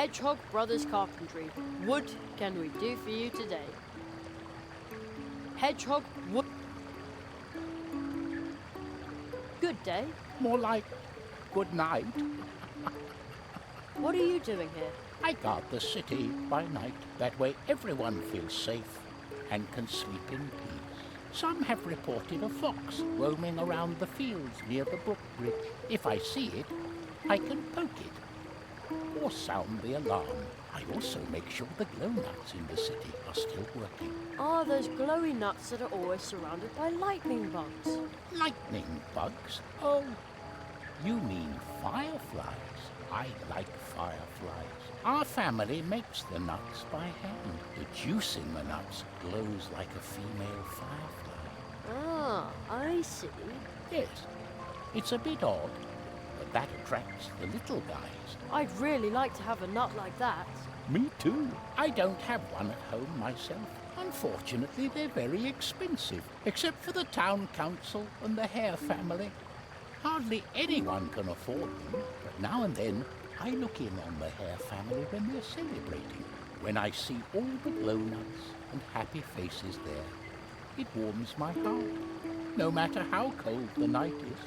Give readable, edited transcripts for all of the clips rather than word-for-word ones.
Hedgehog Brothers Carpentry. What can we do for you today? Hedgehog wood. Good day. More like good night. What are you doing here? I guard the city by night. That way everyone feels safe and can sleep in peace. Some have reported a fox roaming around the fields near the brook bridge. If I see it, I can poke it or sound the alarm. I also make sure the glow nuts in the city are still working. Ah, those glowy nuts that are always surrounded by lightning bugs. Lightning bugs? Oh, you mean fireflies. I like fireflies. Our family makes the nuts by hand. The juice in the nuts glows like a female firefly. Ah, I see. Yes, it's a bit odd, but that attracts the little guys. I'd really like to have a nut like that. Me too. I don't have one at home myself. Unfortunately, they're very expensive, except for the town council and the Hare family. Hardly anyone can afford them, but now and then I look in on the Hare family when they're celebrating. When I see all the glow nuts and happy faces there, it warms my heart, no matter how cold the night is.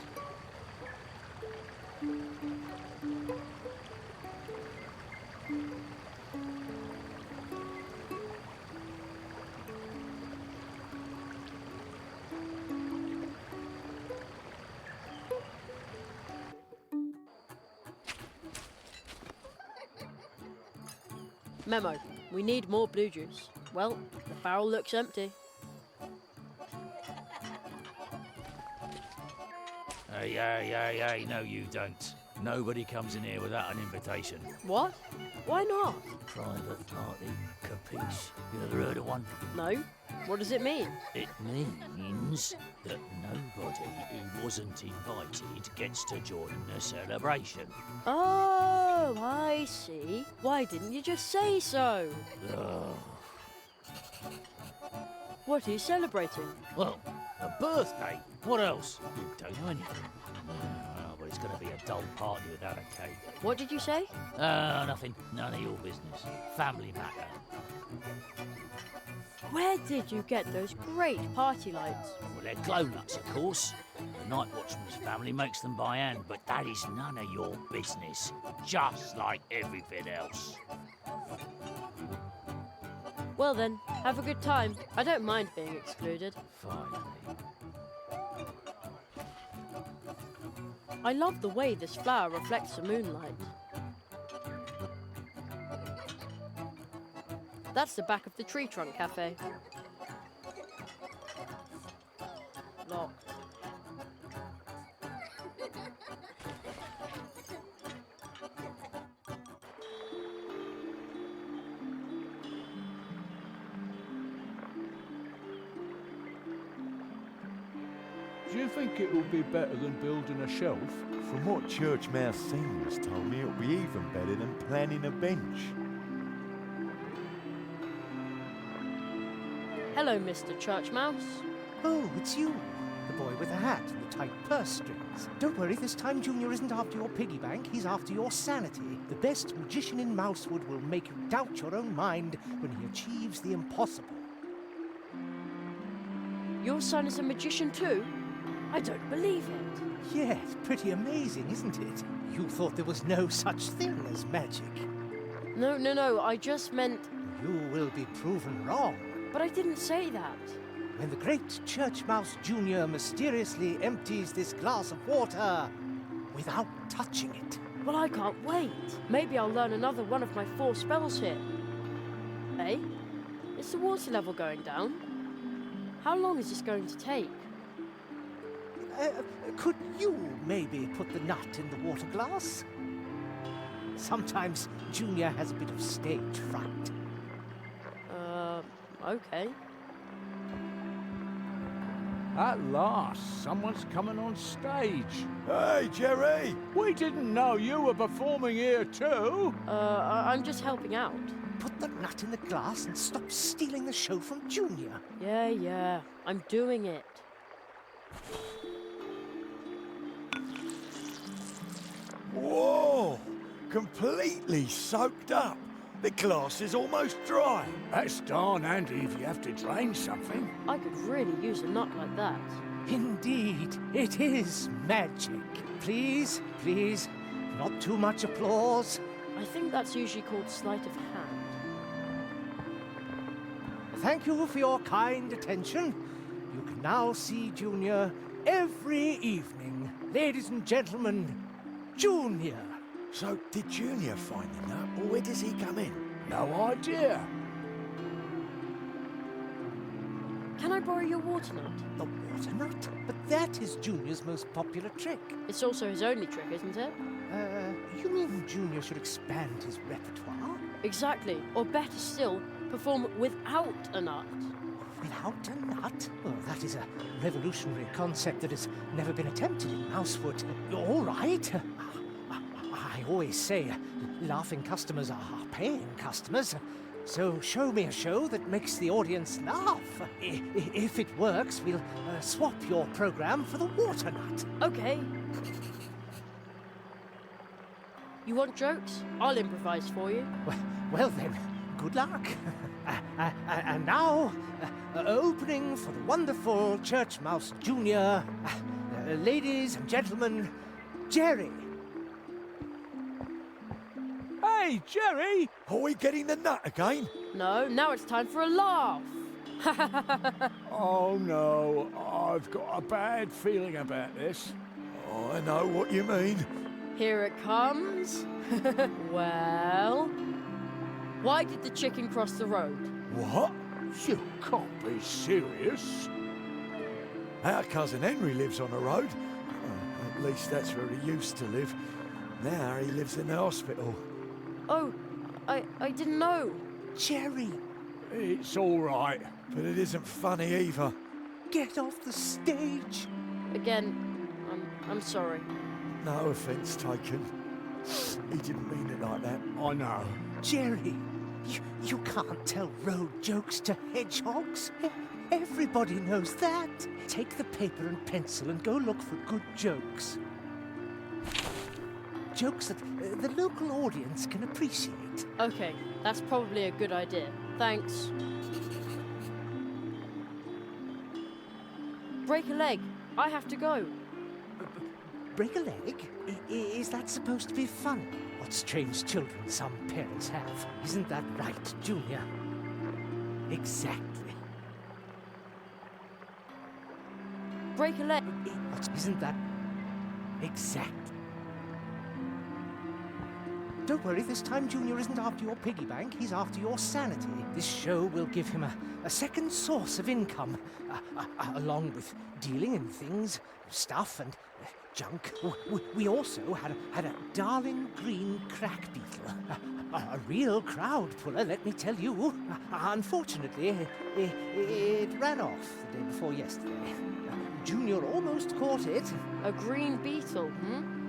Memo, we need more blue juice. Well, the barrel looks empty. Hey, no you don't. Nobody comes in here without an invitation. What? Why not? Private party, capiche? You ever heard of one? No? What does it mean? It means that nobody who wasn't invited gets to join the celebration. Oh, I see. Why didn't you just say so? What are you celebrating? Well, a birthday. What else? You don't know anything. Well, but it's going to be a dull party without a cake. What did you say? Nothing. None of your business. Family matter. Where did you get those great party lights? Well, they're glow nuts, of course. The night watchman's family makes them by hand, but that is none of your business. Just like everything else. Well then, have a good time. I don't mind being excluded. Finally. I love the way this flower reflects the moonlight. That's the back of the tree trunk cafe. Locked. Do you think it will be better than building a shelf? From what Church Mouse Senior's told me, it'll be even better than planning a bench. Hello, Mr. Church Mouse. Oh, it's you. The boy with the hat and the tight purse strings. Don't worry, this time Junior isn't after your piggy bank, he's after your sanity. The best magician in Mousewood will make you doubt your own mind when he achieves the impossible. Your son is a magician too? I don't believe it. Yes, pretty amazing, isn't it? You thought there was no such thing as magic. No, I just meant... You will be proven wrong. But I didn't say that. When the great Church Mouse Jr. mysteriously empties this glass of water without touching it. Well, I can't wait. Maybe I'll learn another one of my 4 spells here. Hey, is the water level going down? How long is this going to take? Could you maybe put the nut in the water glass? Sometimes Junior has a bit of stage fright. Okay. At last, someone's coming on stage. Hey, Jerry! We didn't know you were performing here too. I'm just helping out. Put the nut in the glass and stop stealing the show from Junior. Yeah, I'm doing it. Whoa! completely soaked up. The glass is almost dry. That's darn handy if you have to drain something. I could really use a nut like that. Indeed, it is magic. Please, please, not too much applause. I think that's usually called sleight of hand. Thank you for your kind attention. You can now see Junior every evening. Ladies and gentlemen, Junior. So, did Junior find the nut, or where does he come in? No idea. Can I borrow your water nut? The water nut? But that is Junior's most popular trick. It's also his only trick, isn't it? You mean Junior should expand his repertoire? Exactly. Or better still, perform without a nut. Without a nut? Well, that is a revolutionary concept that has never been attempted in Mousewood. All right. I always say, laughing customers are paying customers. So show me a show that makes the audience laugh. If it works, we'll swap your program for the water nut. Okay. You want jokes? I'll improvise for you. Well then, good luck. And now, opening for the wonderful Church Mouse Junior, ladies and gentlemen, Jerry. Hey, Jerry! Are we getting the nut again? No, now it's time for a laugh. Oh no, I've got a bad feeling about this. Oh, I know what you mean. Here it comes. Well, why did the chicken cross the road? What? You can't be serious. Our cousin Henry lives on the road. At least that's where he used to live. Now he lives in the hospital. Oh, I didn't know. Jerry, It's all right. But it isn't funny either. get off the stage. Again, I'm sorry. No offence taken. He didn't mean it like that. I know. Jerry, you can't tell road jokes to hedgehogs. Everybody knows that. Take the paper and pencil and go look for good jokes. Jokes that the local audience can appreciate. Okay, that's probably a good idea. Thanks. Break a leg. I have to go. Break a leg? Is that supposed to be funny? What strange children some parents have. Isn't that right, Junior? Exactly. Break a leg. Isn't that exact? Don't worry, this time Junior isn't after your piggy bank, he's after your sanity. This show will give him a second source of income, along with dealing in things, stuff and junk. We also had a darling green crack beetle. A real crowd puller, let me tell you. Unfortunately, it ran off the day before yesterday. Junior almost caught it. A green beetle, hmm?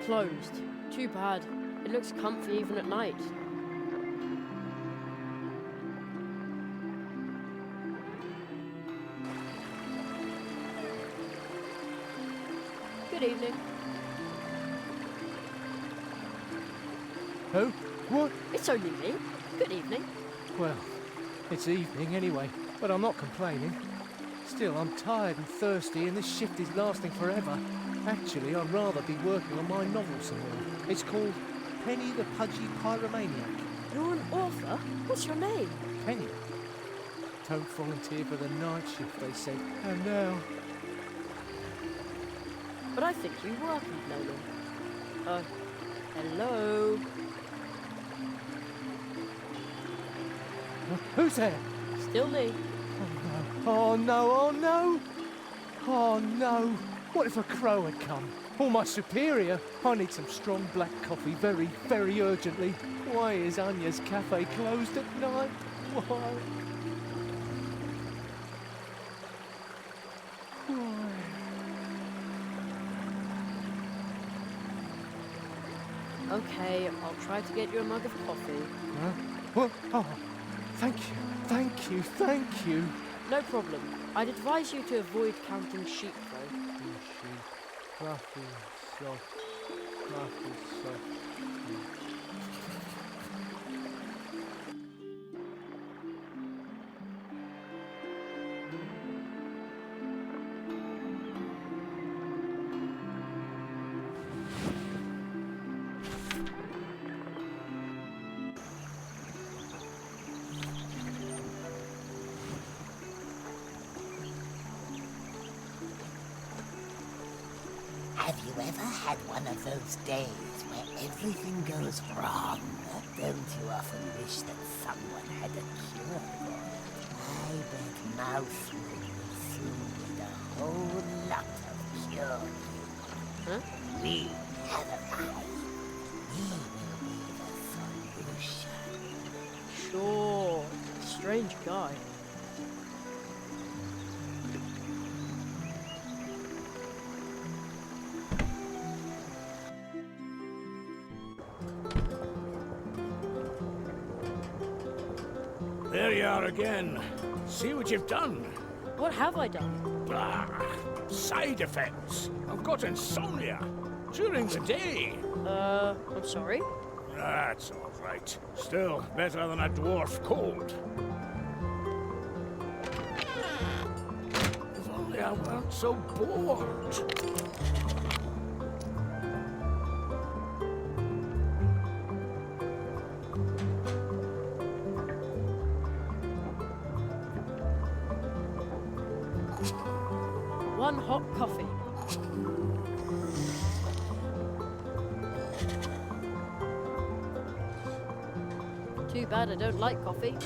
Closed. Too bad. It looks comfy even at night. Good evening. Oh, what? It's only me. Good evening. Well, it's evening anyway, but I'm not complaining. Still, I'm tired and thirsty, and this shift is lasting forever. Actually, I'd rather be working on my novel some more. It's called Penny the Pudgy Pyromaniac. You're an author? What's your name? Penny. Don't volunteer for the night shift, they said. And now... But I think you were complaining. Hello? Who's there? Still me. Oh no, oh no! Oh no! What if a crow had come? Or my superior? I need some strong black coffee very, very urgently. Why is Anya's cafe closed at night? Why? Okay, I'll try to get you a mug of coffee. Huh? What? Oh, thank you, thank you, thank you. No problem. I'd advise you to avoid counting sheep, though. Fluffy, soft, fluffy, soft. Have you ever had one of those days where everything goes wrong? Don't you often wish that someone had a cure for it? I bet Mousewood will soon get a whole lot of cure. Huh? We have arrived. We will be the solution. Sure. Strange guy. There you are again. See what you've done. What have I done? Blah. Side effects. I've got insomnia. During the day. I'm sorry? That's all right. Still better than a dwarf cold. If only I weren't so bored. One hot coffee. Too bad I don't like coffee.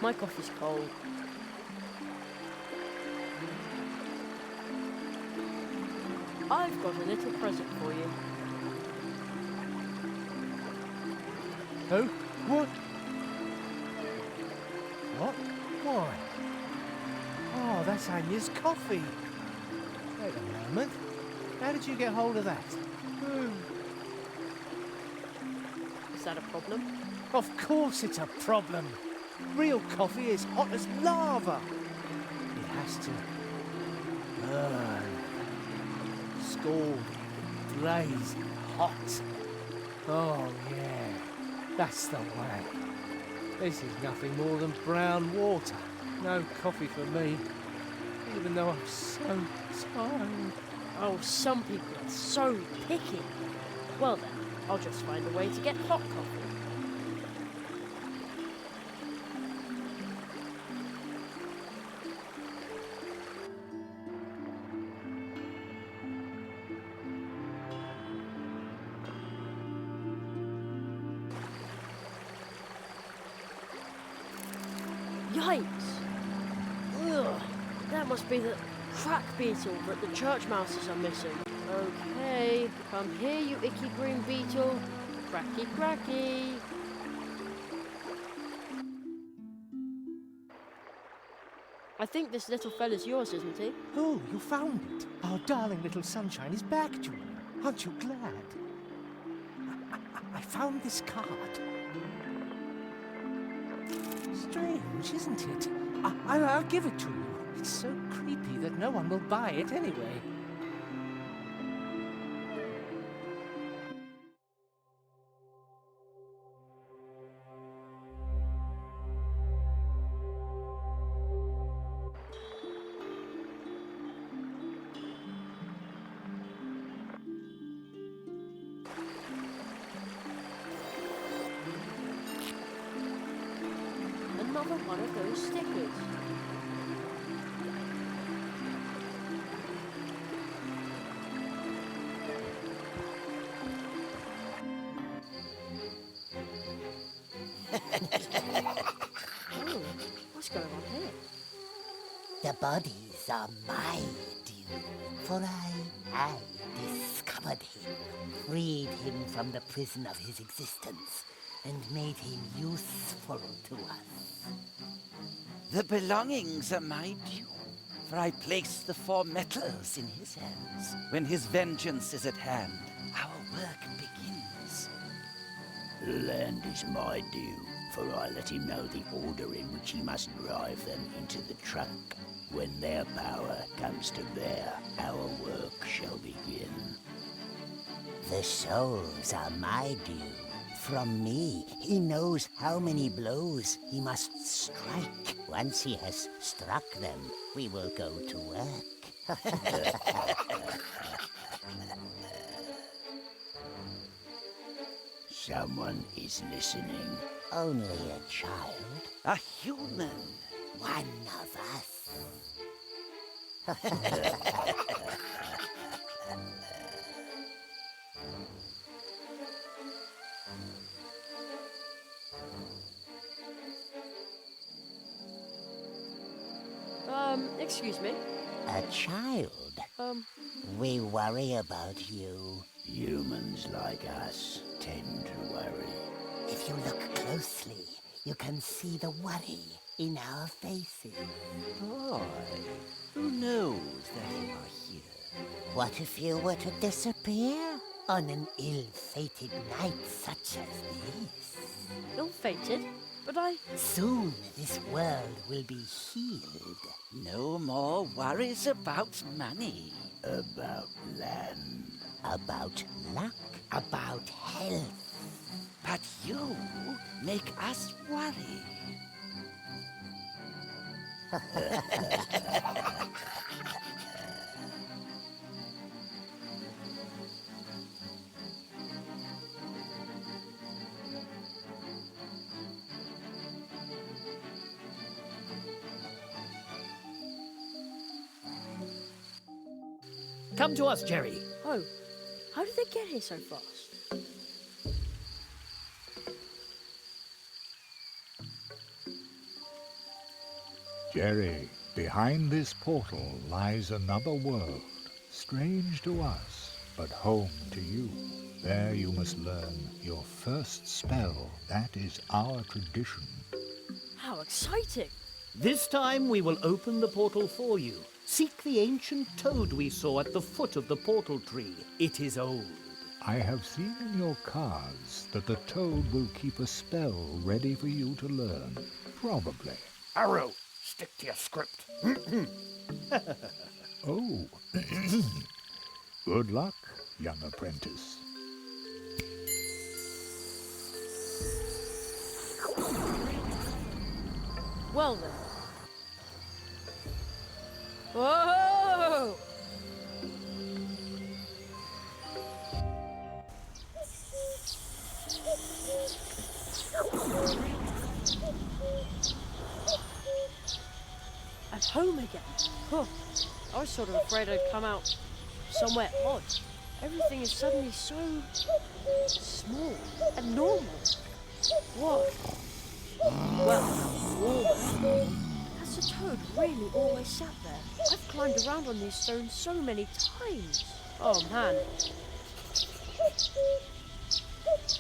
My coffee's cold. I've got a little present for you. Oh, what? What? Why? Oh, that's Anya's coffee. Wait a moment. How did you get hold of that? Is that a problem? Of course it's a problem. Real coffee is hot as lava. It has to burn, scalding, blazing hot. Oh yeah, that's the way. This is nothing more than brown water. No coffee for me, even though I'm so tired. Oh, some people are so picky. Well then, I'll just find a way to get hot coffee. Yikes! Ugh, that must be the crack beetle that the church mouses are missing. Okay, come here, you icky green beetle. Cracky, cracky. I think this little fella's yours, isn't he? Oh, you found it. Our darling little sunshine is back, Junior. Aren't you glad? I found this card. Strange, isn't it? I'll give it to you. It's so creepy that no one will buy it anyway. Another one of those stickers. going on here? The bodies are my due, for I discovered him, freed him from the prison of his existence, and made him useful to us. The belongings are my due, for I placed the 4 metals in his hands. When his vengeance is at hand, our work begins. The land is my due, for I let him know the order in which he must drive them into the truck. When their power comes to bear, our work shall begin. The souls are my due. From me, he knows how many blows he must strike. Once he has struck them, we will go to work. Someone is listening. Only a child. A human. One of us. Excuse me? A child. We worry about you. Humans like us tend to worry. If you look closely, you can see the worry in our faces. Boy, who knows that you are here? What if you were to disappear on an ill-fated night such as this? Ill-fated? But Soon this world will be healed. No more worries about money. About land. About luck. About health. But you make us worry. Come to us, Jerry. oh, how did they get here so fast? Jerry, behind this portal lies another world, strange to us, but home to you. There you must learn your first spell. That is our tradition. How exciting! This time we will open the portal for you. Seek the ancient toad we saw at the foot of the portal tree. It is old. I have seen in your cards that the toad will keep a spell ready for you to learn. Probably. Arrow, stick to your script. Oh. Good luck, young apprentice. Well then. Whoa! I'm home again. Huh. I was sort of afraid I'd come out somewhere odd. Everything is suddenly so small and normal. What? Well, warmer. Has the toad really always sat there? I've climbed around on these stones so many times. Oh man.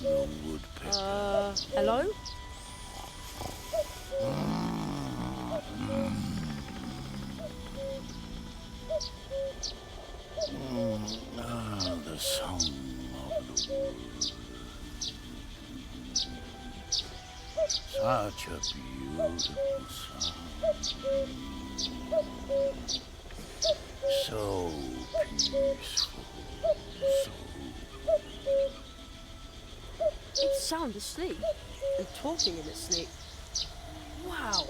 The woodpecker. Hello? The song of the wood. Such a beautiful sound. So peaceful. So... It's sound asleep and talking in its sleep. Wow,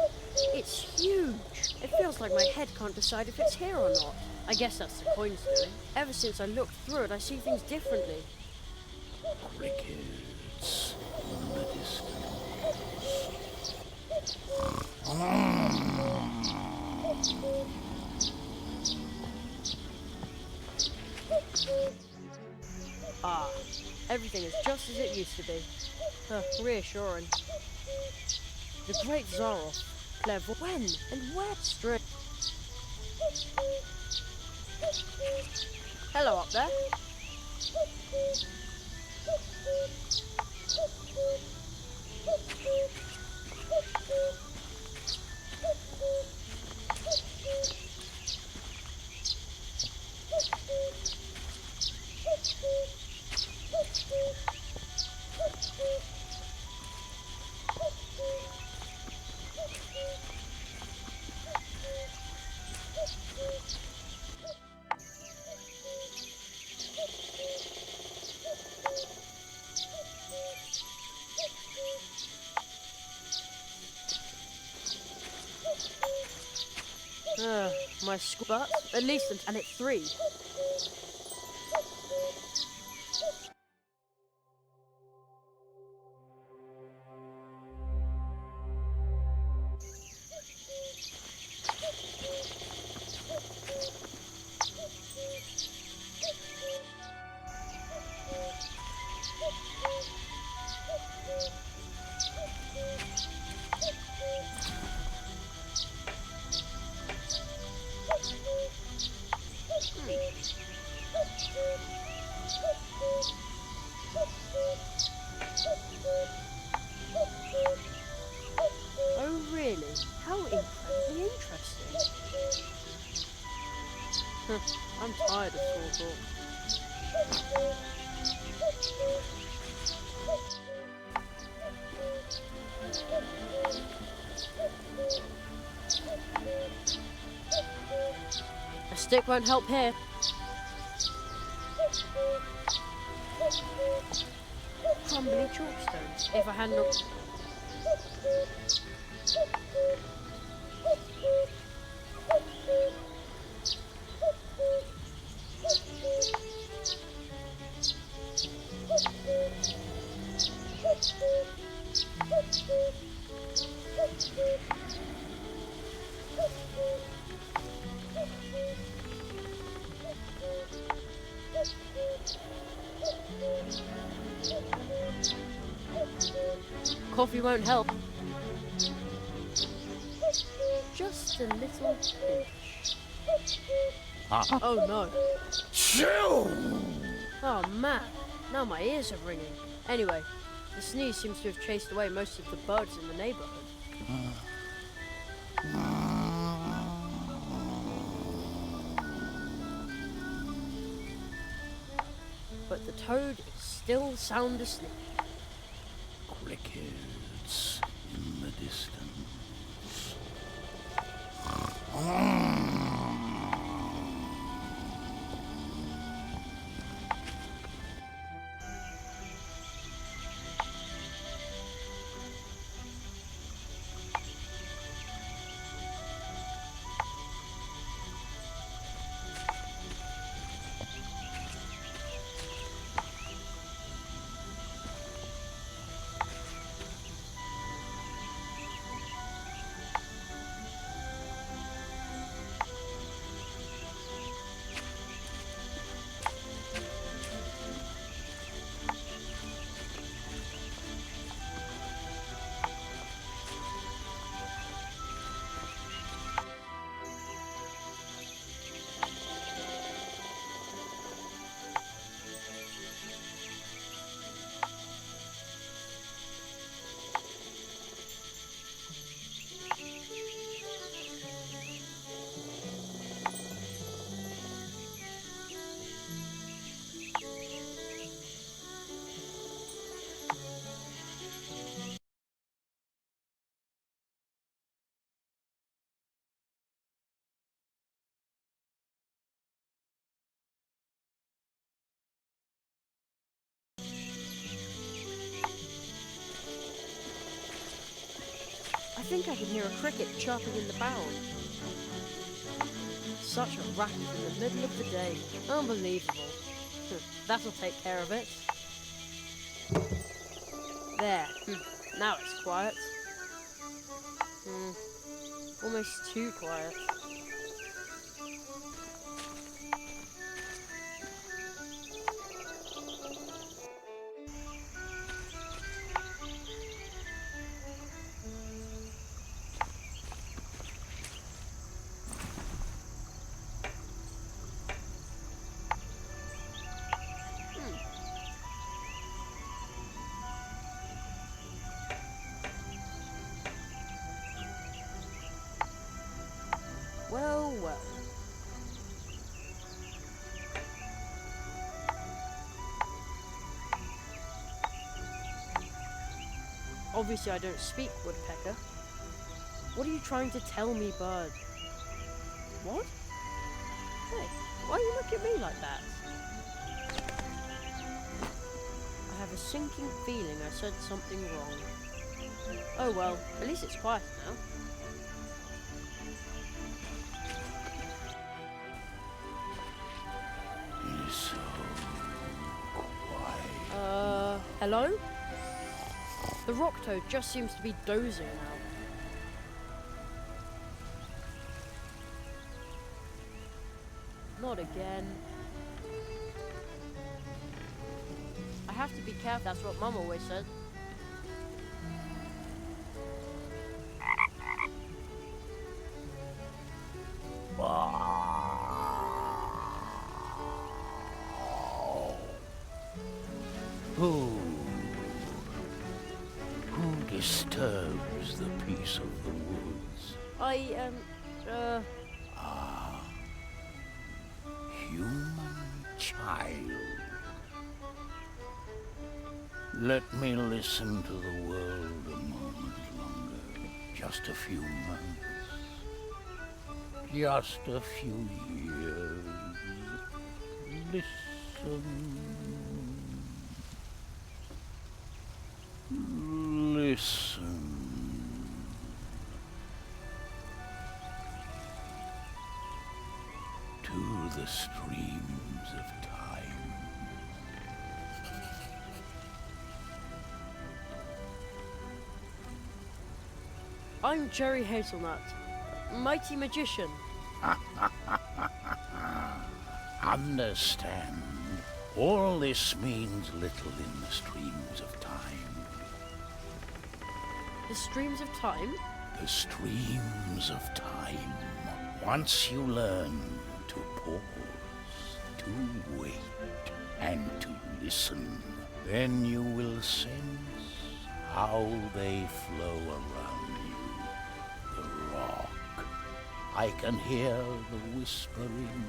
it's huge. It feels like my head can't decide if it's here or not. I guess that's the coin's doing. Ever since I looked through it, I see things differently. Crickets in the distance. Ah, everything is just as it used to be. Reassuring. The great Zaroff, Clever. When and where? Straight. Hello up there. My school bus? At least, and it's 3. Oh really? How incredibly interesting. I'm tired of small talk. A stick won't help here. Crumbly chalkstones. If I hadn't... Coffee won't help. Just a little pinch. Oh no. Oh man, now my ears are ringing. Anyway, the sneeze seems to have chased away most of the birds in the neighborhood. But the toad is still sound asleep. Crickets in the distance. I think I can hear a cricket chirping in the barrel. Such a racket in the middle of the day. Unbelievable. That'll take care of it. There. Now it's quiet. Almost too quiet. Obviously I don't speak woodpecker. What are you trying to tell me, bird? What? Hey, why you look at me like that? I have a sinking feeling I said something wrong. Oh well, at least it's quiet now. It's so quiet. Hello? The rock toad just seems to be dozing now. Not again. I have to be careful, that's what Mum always said. Who disturbs the peace of the woods? Human child. Let me listen to the world a moment longer. Just a few months. Just a few years. Listen. Listen. To the streams of time. I'm Jerry Hazelnut, mighty magician. Understand, all this means little in the streams of time. The streams of time? The streams of time. Once you learn to pause, to wait, and to listen, then you will sense how they flow around you. The rock. I can hear the whispering.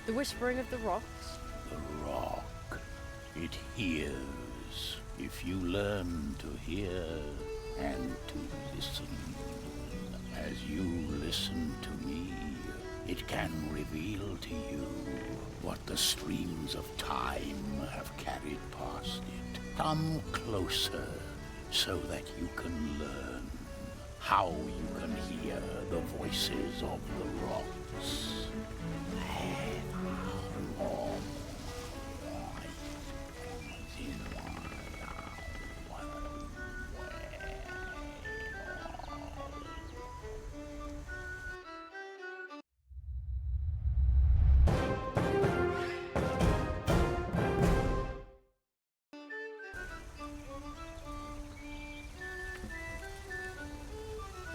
The whispering of the rocks? The rock. It hears. If you learn to hear and to listen, as you listen to me, it can reveal to you what the streams of time have carried past it. Come closer so that you can learn how you can hear the voices of the rocks.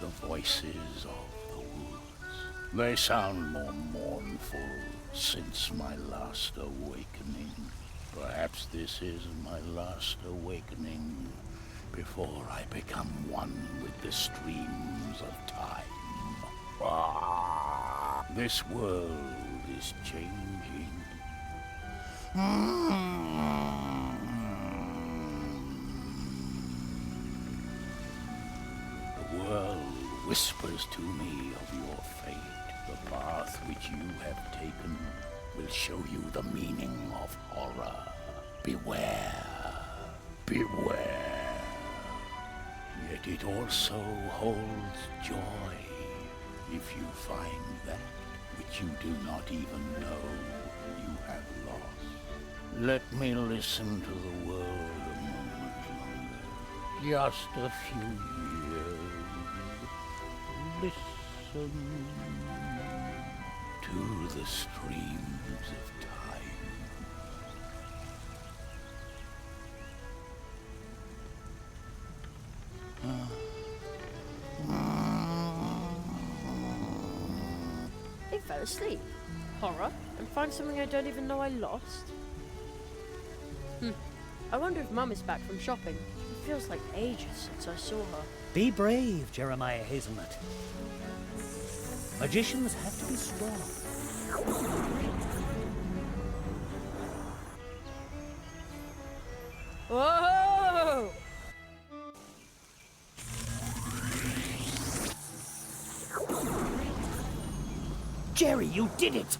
The voices of the woods. They sound more mournful since my last awakening. Perhaps this is my last awakening before I become one with the streams of time. This world is changing. The world whispers to me of your fate. The path which you have taken will show you the meaning of horror. Beware. Beware. Yet it also holds joy if you find that which you do not even know you have lost. Let me listen to the world a moment longer. Just a few years. Listen to the streams of time. They fell asleep. Horror? And find something I don't even know I lost? I wonder if Mum is back from shopping. It feels like ages since I saw her. Be brave, Jeremiah Hazelnut. Magicians have to be strong. Whoa! Jerry, you did it!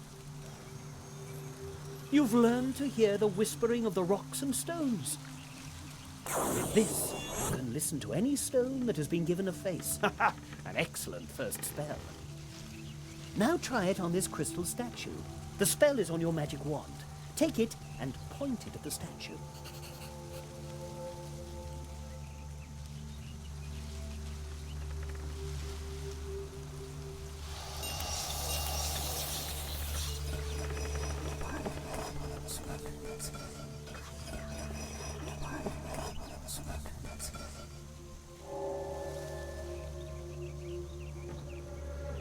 You've learned to hear the whispering of the rocks and stones. With this, you can listen to any stone that has been given a face. An excellent first spell. Now try it on this crystal statue. The spell is on your magic wand. Take it and point it at the statue.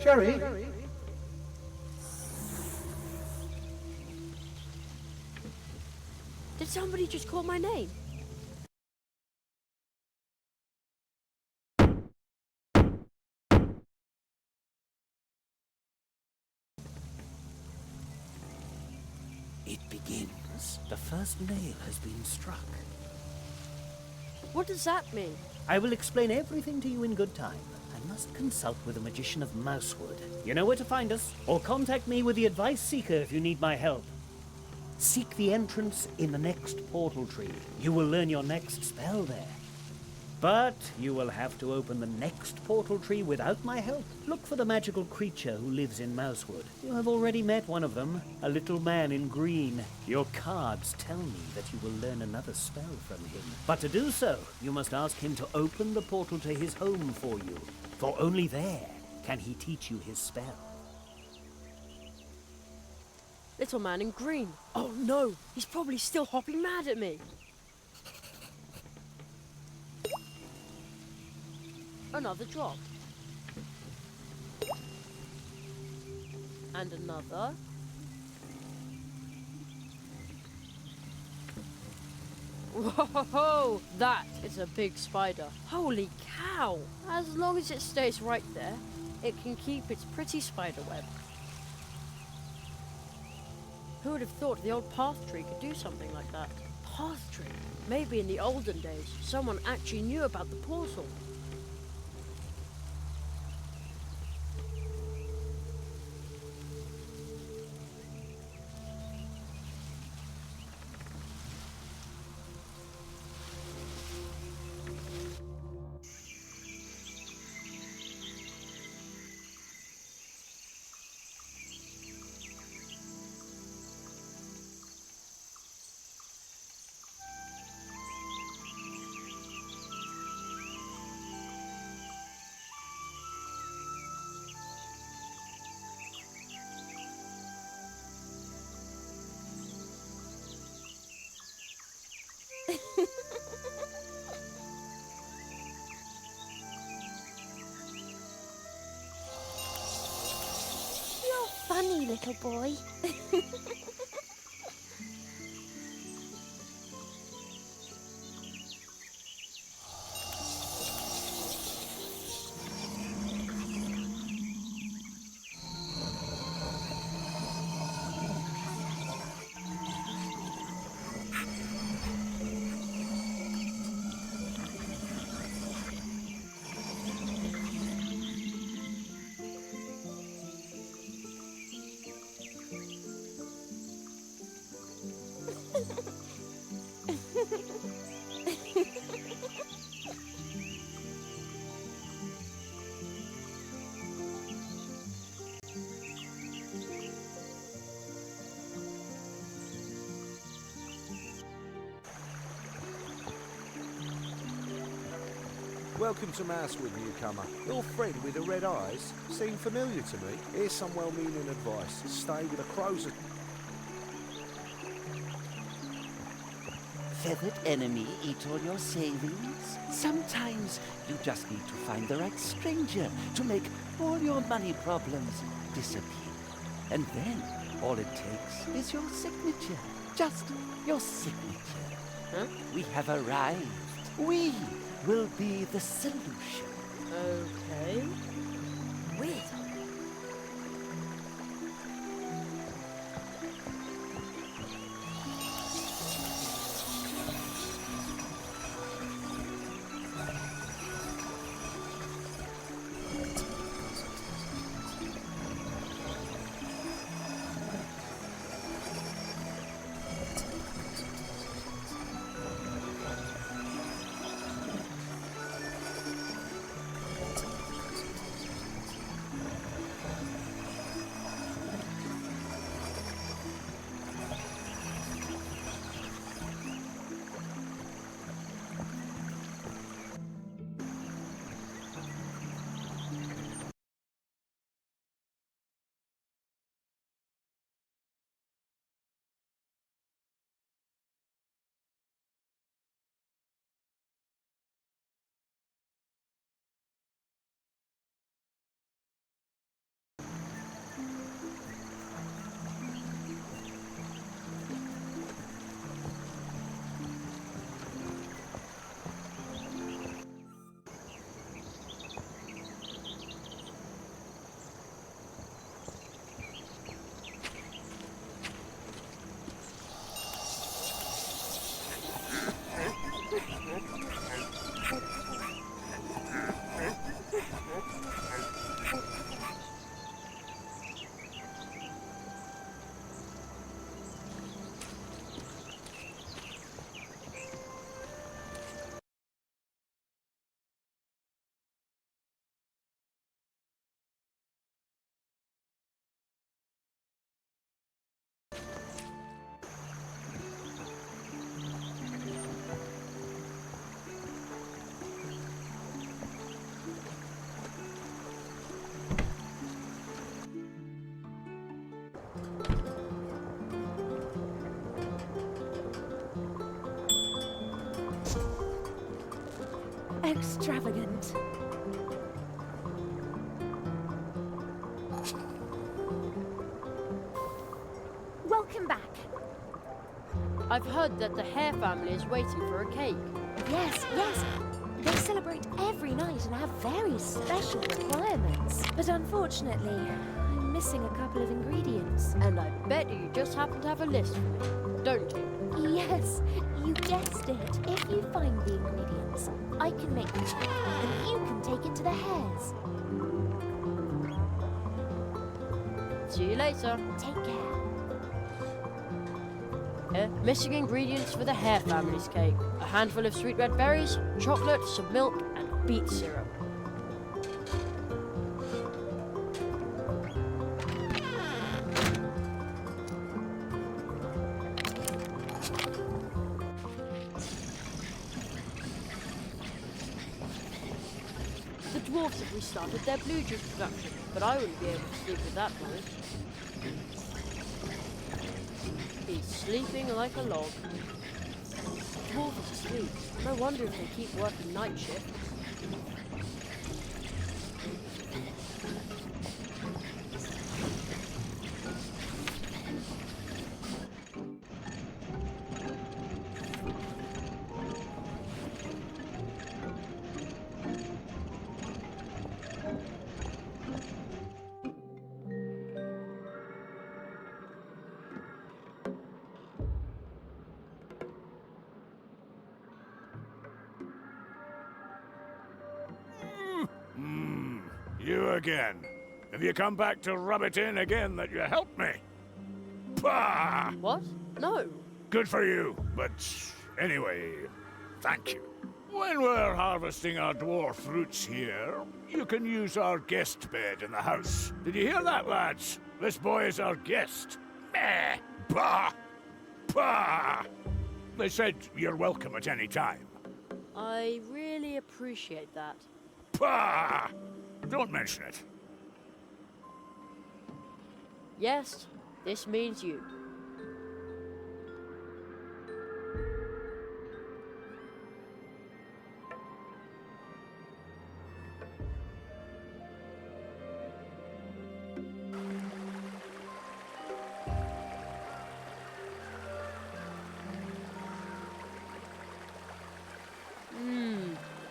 Jerry? Did somebody just call my name? It begins. The first nail has been struck. What does that mean? I will explain everything to you in good time. I must consult with a magician of Mousewood. You know where to find us, or contact me with the Advice Seeker if you need my help. Seek the entrance in the next portal tree. You will learn your next spell there. But you will have to open the next portal tree without my help. Look for the magical creature who lives in Mousewood. You have already met one of them, a little man in green. Your cards tell me that you will learn another spell from him. But to do so, you must ask him to open the portal to his home for you. For only there can he teach you his spell. Little man in green. Oh no, he's probably still hopping mad at me. Another drop. And another. Whoa, that is a big spider. Holy cow! As long as it stays right there, it can keep its pretty spider web. Who would have thought the old path tree could do something like that? Path tree? Maybe in the olden days, someone actually knew about the portal. You're funny, little boy. Welcome to Mousewood, newcomer. Your friend with the red eyes seemed familiar to me. Here's some well-meaning advice. Stay with the crows. Feathered enemy eat all your savings? Sometimes you just need to find the right stranger to make all your money problems disappear. And then all it takes is your signature. Just your signature. Huh? We have arrived. We will be the solution. Okay. Weird. extravagant. Welcome back. I've heard that the Hare family is waiting for a cake. Yes, yes. They celebrate every night and have very special requirements. But unfortunately, I'm missing a couple of ingredients. And I bet you just happen to have a list for me, don't you? Yes, you guessed it. If you find the ingredients, I can make the cake, and you can take it to the hares. See you later. Take care. Missing ingredients for the Hare family's cake. A handful of sweet red berries, chocolate, some milk, and beet syrup. The dwarves have restarted their blue juice production, but I wouldn't be able to sleep with that noise. He's sleeping like a log. The dwarf is asleep. No wonder if they keep working night shifts. You again. Have you come back to rub it in again that you helped me? Bah! What? No. Good for you, but anyway, thank you. When we're harvesting our dwarf roots here, you can use our guest bed in the house. Did you hear that, lads? This boy is our guest. Meh! Bah! Bah! They said you're welcome at any time. I really appreciate that. Bah! Don't mention it. Yes, this means you.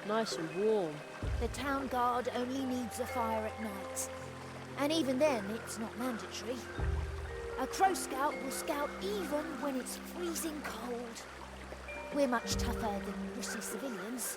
Nice and warm. The town guard only needs a fire at night. And even then, it's not mandatory. A crow scout will scout even when it's freezing cold. We're much tougher than British civilians.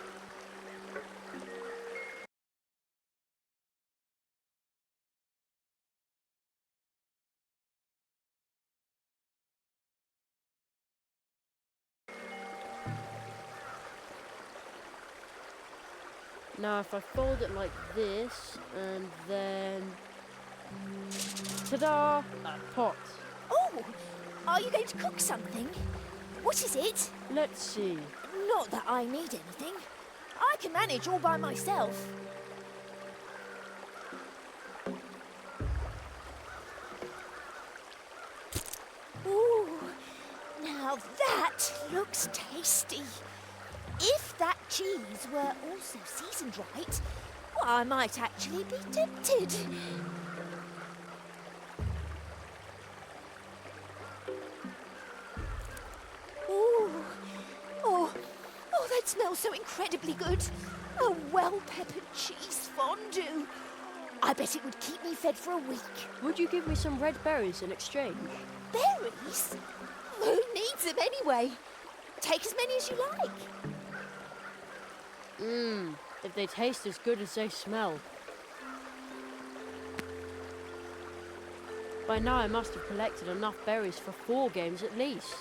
Now if I fold it like this, and then... ta-da! A pot. Oh! Are you going to cook something? What is it? Let's see. Not that I need anything. I can manage all by myself. Ooh, now that looks tasty. If that cheese were also seasoned right, well, I might actually be tempted. Ooh. Oh, that smells so incredibly good. A well-peppered cheese fondue. I bet it would keep me fed for a week. Would you give me some red berries in exchange? Berries? Who needs them anyway? Take as many as you like. If they taste as good as they smell. By now I must have collected enough berries for 4 games at least.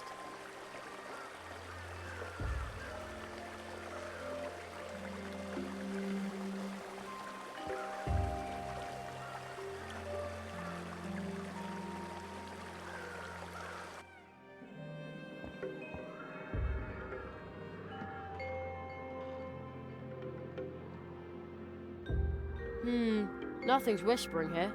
Nothing's whispering here.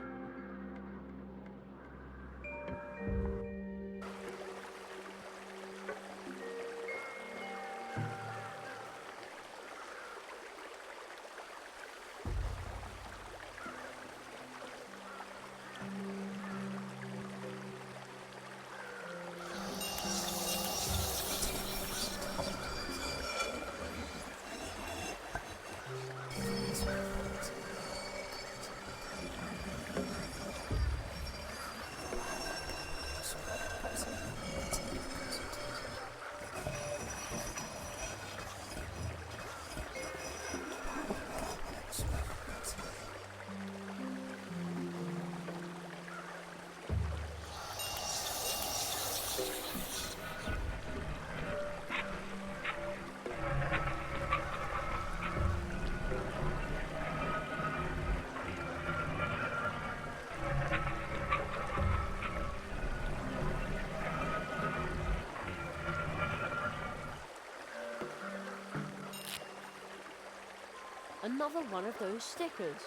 Another one of those stickers.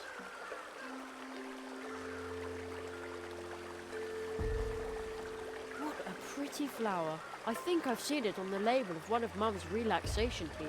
What a pretty flower. I think I've seen it on the label of one of Mum's relaxation teas.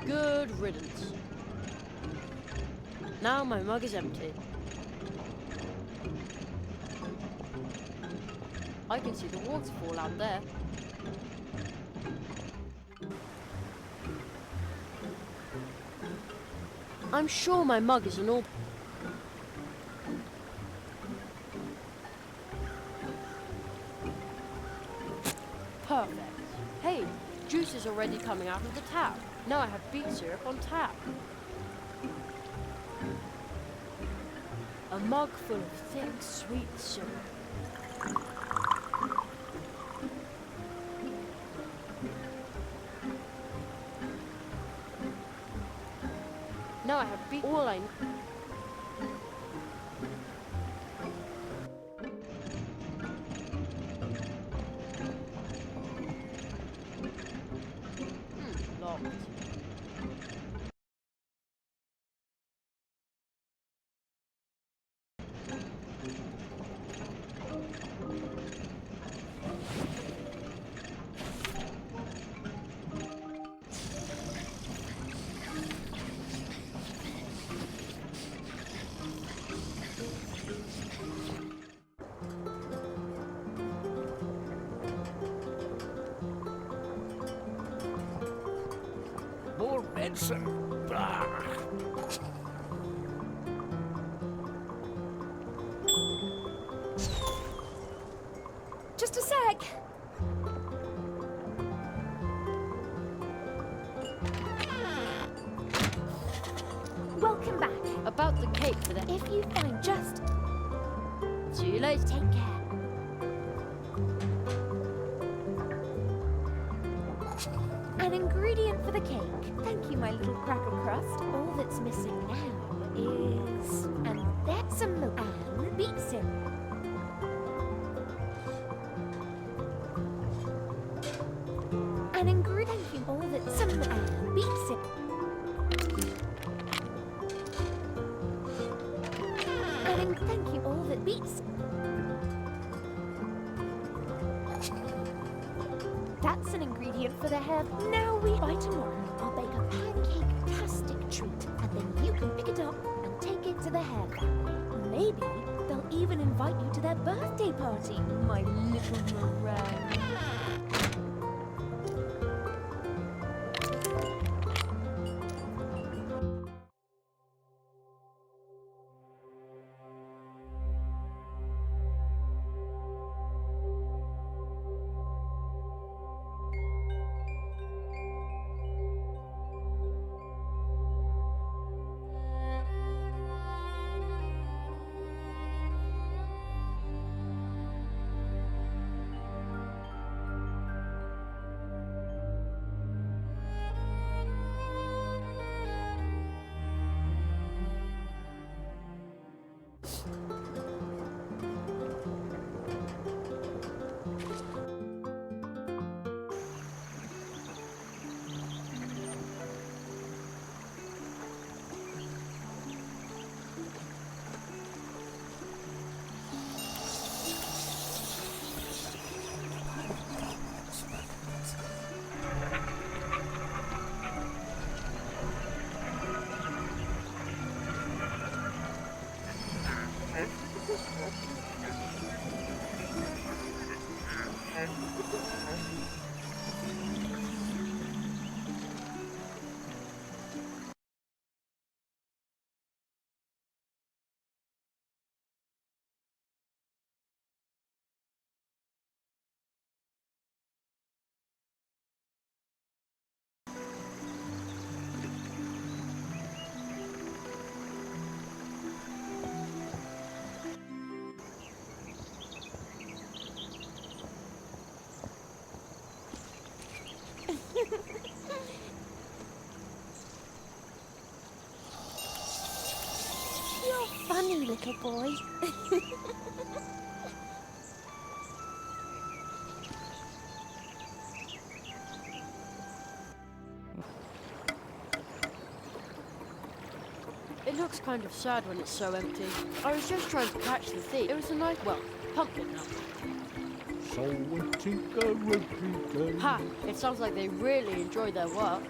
Good riddance. Now my mug is empty. I can see the waterfall out there. I'm sure my mug is an all... Perfect. Hey, juice is already coming out of the tap. Now I have beet syrup on tap. A mug full of thick, sweet syrup. Now I have beet all I need. Locked. More medicine. Bah. Just a sec. Welcome back. About the cake for the... If you find just... See you later. Take care. An ingredient for the cake. Thank you, my little cracker crust. All that's missing now is... And that's some milk and beet syrup. An ingredient. Thank you. All that's some milk and beet syrup. Thank you. All that beets. That's an ingredient for the hair. Now by tomorrow, I'll bake a pancake-tastic treat, and then you can pick it up and take it to the hair family. Maybe they'll even invite you to their birthday party, my little meringue. little boy. It looks kind of sad when it's so empty. I was just trying to catch the thief. It was a nice, well, pumpkin nut. So we tinker every day. Ha! It sounds like they really enjoy their work.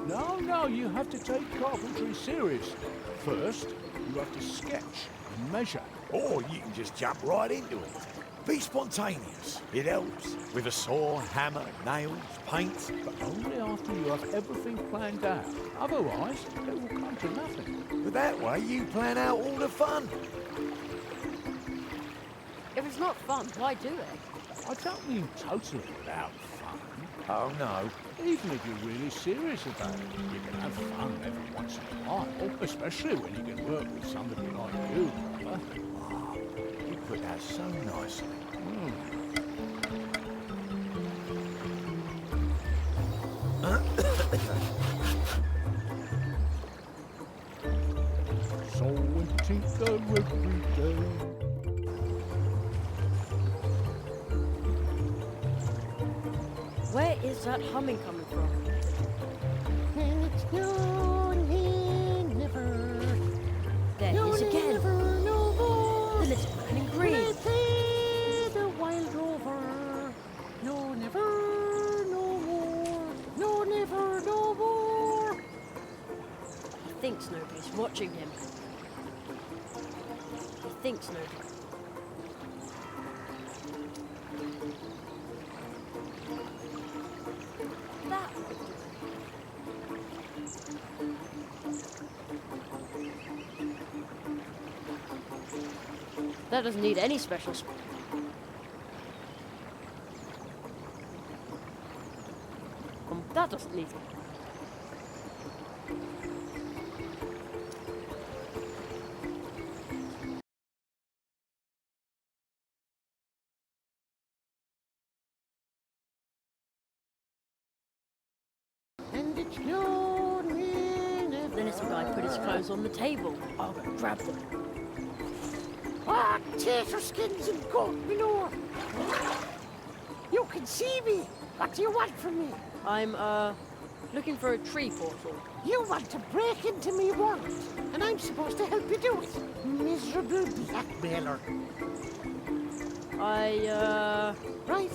No, you have to take carpentry seriously. First, you have to sketch and measure. Or you can just jump right into it. Be spontaneous. It helps. With a saw, hammer, nails, paint. But only after you have everything planned out. Otherwise, it will come to nothing. But that way you plan out all the fun. If it's not fun, why do it? I don't mean totally without fun. Oh no. Even if you're really serious about it, you can have fun every once in a while, especially when you can work with somebody like you, brother. Wow, you put that so nicely. So we tinker every day. Where is that humming coming from? It's no never. There he is again. No more. The little man in green. Play the wild rover. No, never, no more. No, never, no more. He thinks nobody's watching him. He thinks nobody. That would do. That doesn't need any special that doesn't need And it's no never. The little guy put his clothes on the table. I'll go grab them. Ah, tater skins and goat manure. You can see me. What do you want from me? I'm, looking for a tree portal. You want to break into me world, and I'm supposed to help you do it. Miserable blackmailer. Right.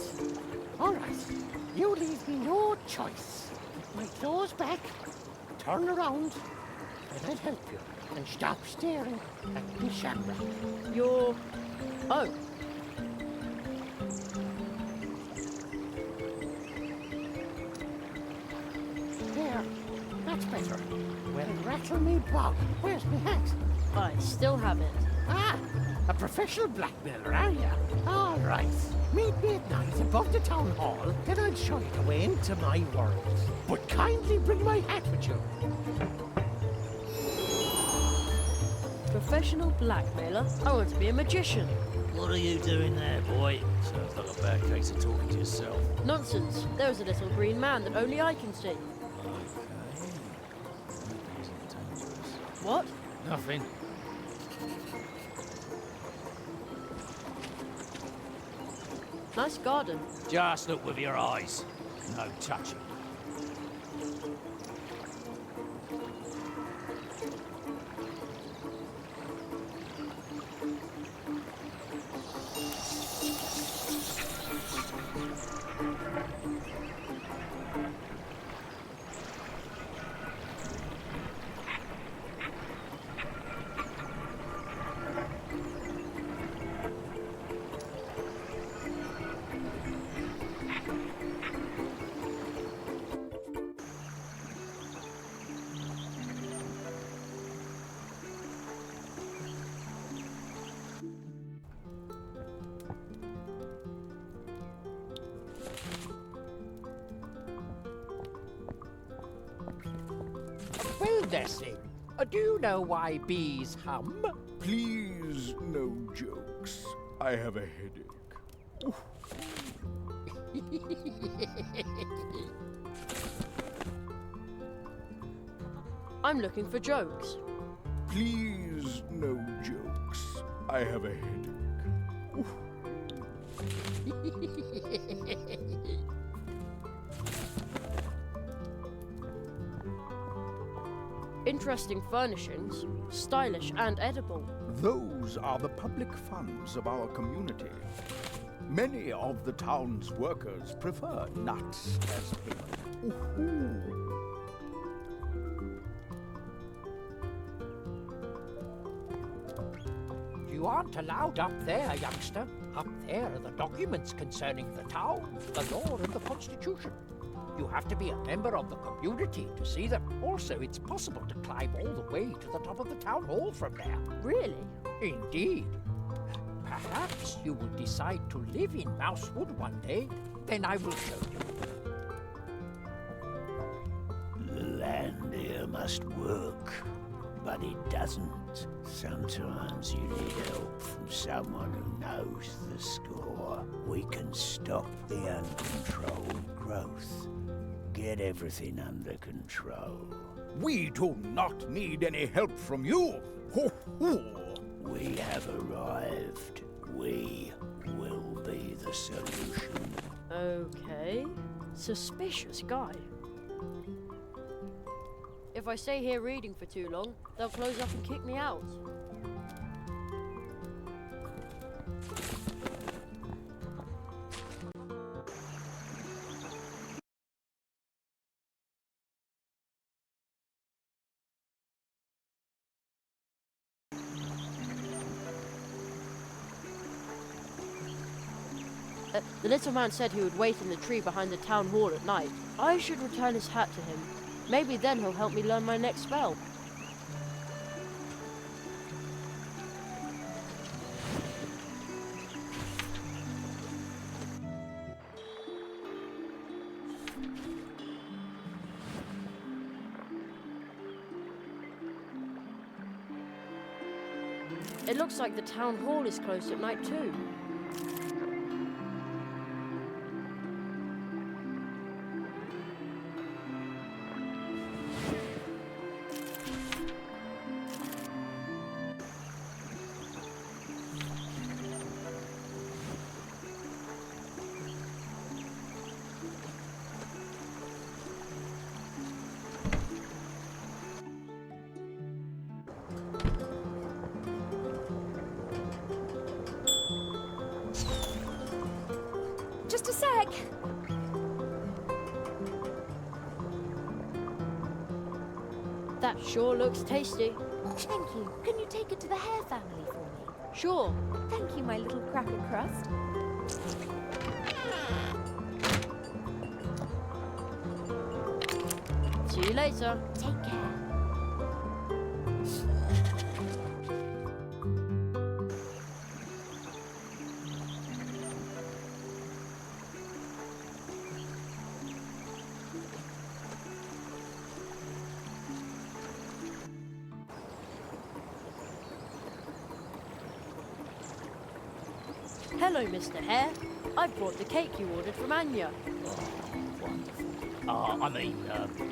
All right. You leave me no choice. Put my clothes back, turn around, and I'll help you. And stop staring at me camera. You're... Oh. There. That's better. Well, rattle me bog. Where's my hat? I still have it. Ah, a professional blackmailer, are you? All right. Meet me at night above the town hall, then I'll show you the way into my world. But kindly bring my hat with you. Professional blackmailer? I want to be a magician. What are you doing there, boy? Sounds like a bad case of talking to yourself. Nonsense. There's a little green man that only I can see. Okay. Isn't dangerous. What? Nothing. Nice garden. Just look with your eyes. No touching. Well, Nessie, do you know why bees hum? Please, no jokes. I have a headache. I'm looking for jokes. Please, no jokes. I have a headache. Interesting furnishings, stylish and edible. Those are the public funds of our community. Many of the town's workers prefer nuts as payment. Ooh-hoo. You aren't allowed up there, youngster. Up there are the documents concerning the town, the law and the constitution. You have to be a member of the community to see them. Also, it's possible to climb all the way to the top of the town hall from there. Really? Indeed. Perhaps you will decide to live in Mousewood one day. Then I will show you. The land here must work, but it doesn't. Sometimes you need help from someone who knows the score. We can stop the uncontrolled growth. Get everything under control. We do not need any help from you. Ho, ho. We have arrived. We will be the solution. Okay. Suspicious guy. If I stay here reading for too long, they'll close up and kick me out. The little man said he would wait in the tree behind the town hall at night. I should return his hat to him. Maybe then he'll help me learn my next spell. It looks like the town hall is closed at night too. Just a sec. That sure looks tasty. Thank you. Can you take it to the Hare family for me? Sure. Thank you, my little cracker crust. See you later. Take care. Hello, Mr. Hare. I've brought the cake you ordered from Anya. Wonderful.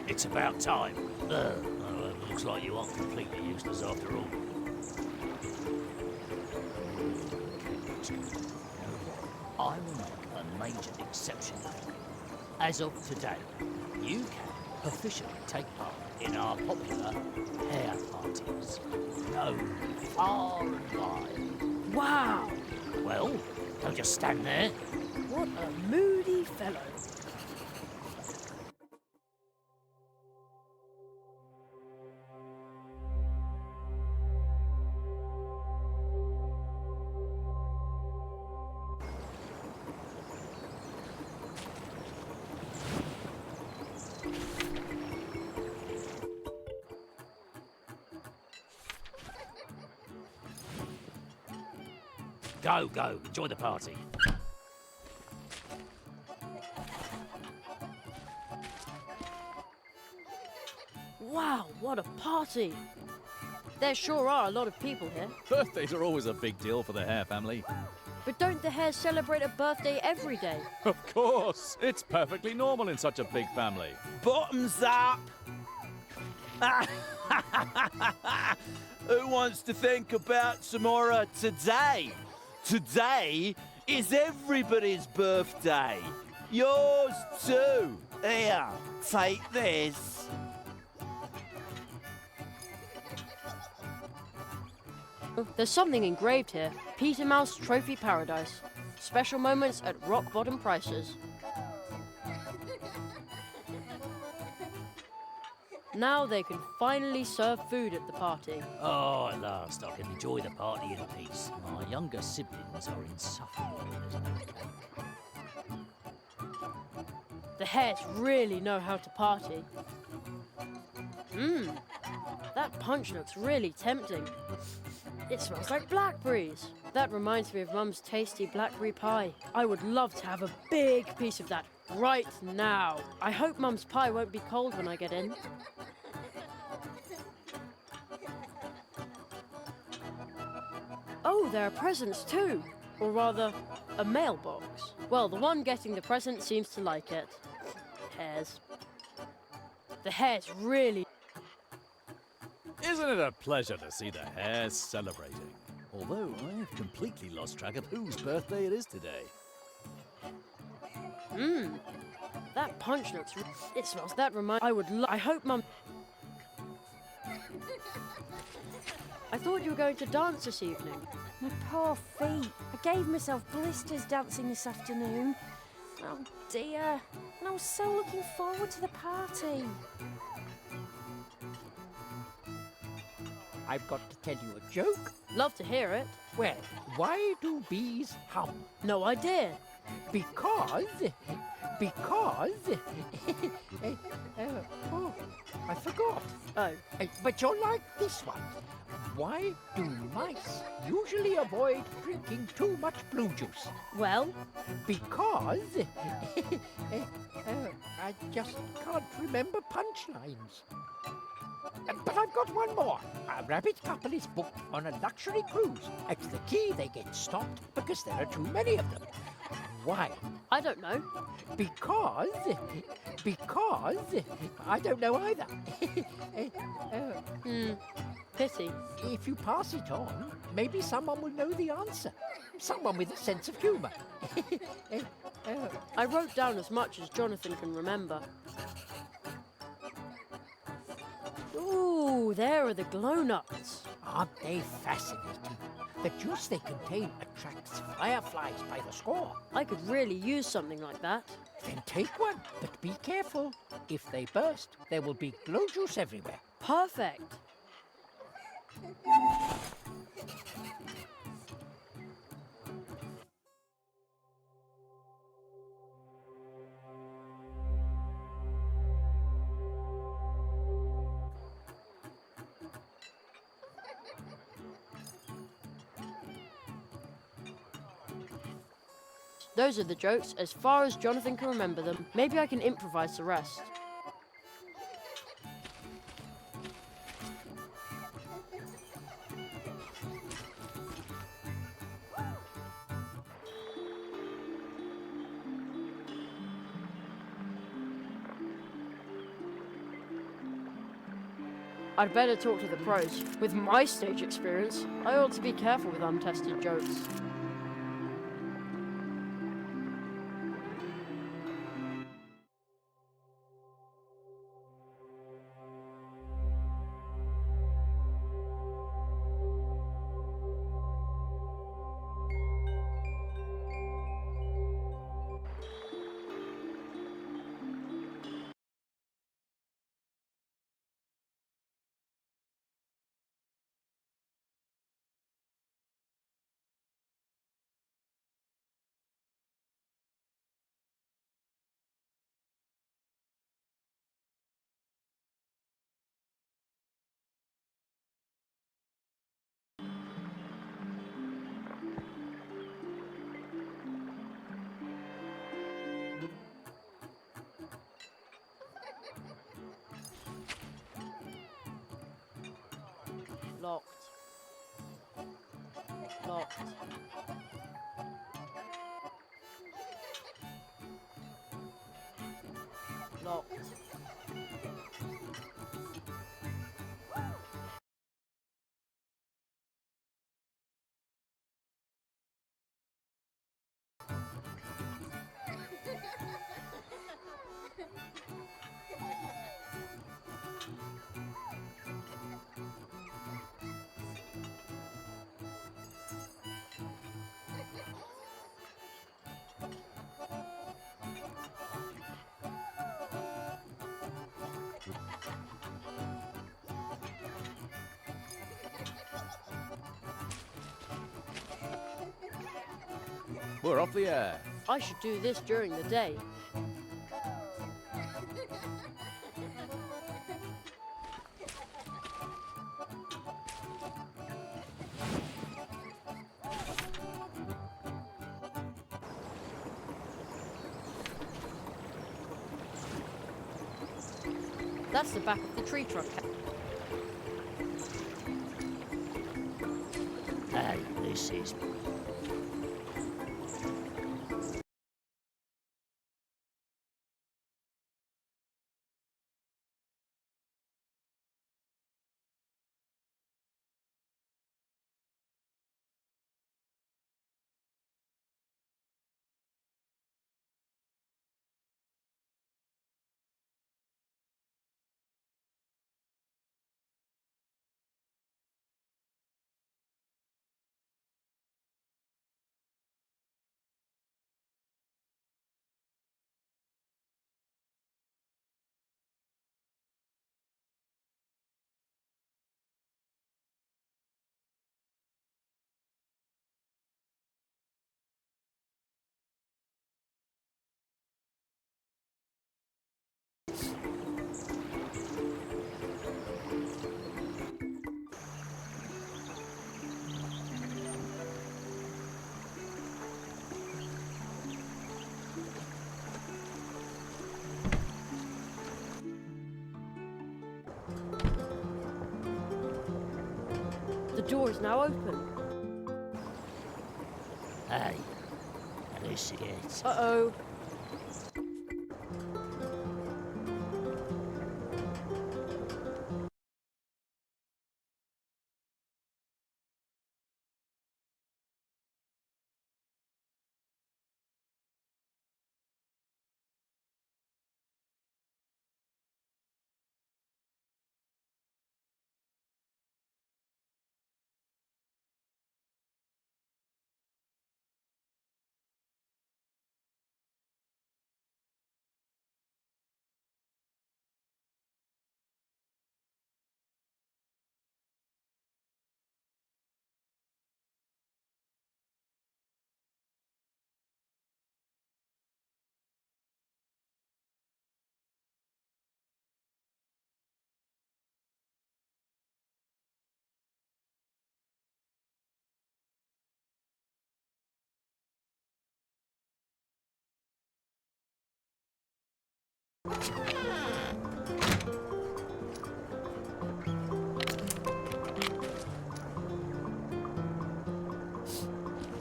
It's about time. Looks like you aren't completely useless after all. I will make a major exception. As of today, you can officially take part in our popular hare parties. Known far and wide. Wow! Well, don't just stand there. What a moody fellow. Go, enjoy the party. Wow, what a party! There sure are a lot of people here. Birthdays are always a big deal for the Hare family. But don't the Hares celebrate a birthday every day? Of course! It's perfectly normal in such a big family. Bottoms up! Who wants to think about tomorrow today? Today is everybody's birthday. Yours too. Here, take this. There's something engraved here. Peter Mouse Trophy Paradise. Special moments at rock bottom prices. Now they can finally serve food at the party. Oh, at last I can enjoy the party in peace. My younger siblings are insufferable as an cake. The hares really know how to party. That punch looks really tempting. It smells like blackberries. That reminds me of Mum's tasty blackberry pie. I would love to have a big piece of that right now. I hope Mum's pie won't be cold when I get in. Oh, there are presents too. Or rather, a mailbox. Well, the one getting the present seems to like it. Hares. The hares really... Isn't it a pleasure to see the hares celebrating? Although I've completely lost track of whose birthday it is today. That punch looks... It smells that remind... I hope Mum... I thought you were going to dance this evening. My poor feet. I gave myself blisters dancing this afternoon. Oh dear. And I was so looking forward to the party. I've got to tell you a joke. Love to hear it. Well, why do bees hum? No idea. Because... oh, I forgot. Oh. But you'll like this one. Why do mice usually avoid drinking too much blue juice? Well? Because... I just can't remember punchlines. But I've got one more. A rabbit couple is booked on a luxury cruise. At the quay, they get stopped because there are too many of them. Why? I don't know. Because I don't know either. Pity. If you pass it on, maybe someone will know the answer. Someone with a sense of humour. I wrote down as much as Jonathan can remember. Ooh, there are the glow nuts. Aren't they fascinating? The juice they contain attracts fireflies by the score. I could really use something like that. Then take one, but be careful. If they burst, there will be glow juice everywhere. Perfect. Those are the jokes, as far as Jonathan can remember them. Maybe I can improvise the rest. I'd better talk to the pros. With my stage experience, I ought to be careful with untested jokes. Locked. Locked. Locked. we're off the air. I should do this during the day. That's the back of the tree trunk. Hey, this is... The door is now open. Hey, this is it. Uh-oh.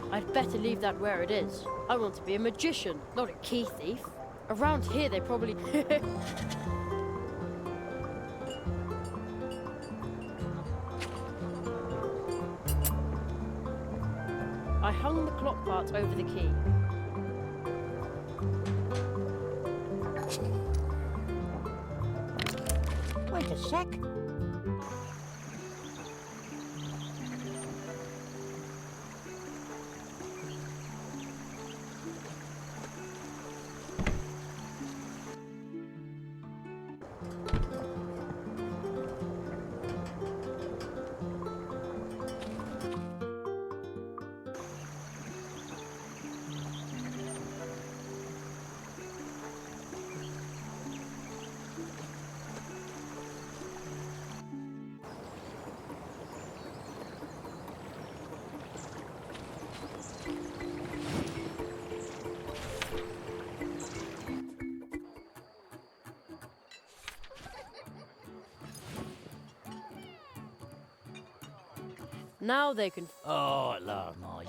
I'd better leave that where it is. I want to be a magician, not a key thief. Around here they probably... I hung the clock part over the key. Wait a sec. Now they can... Oh, Lord, no.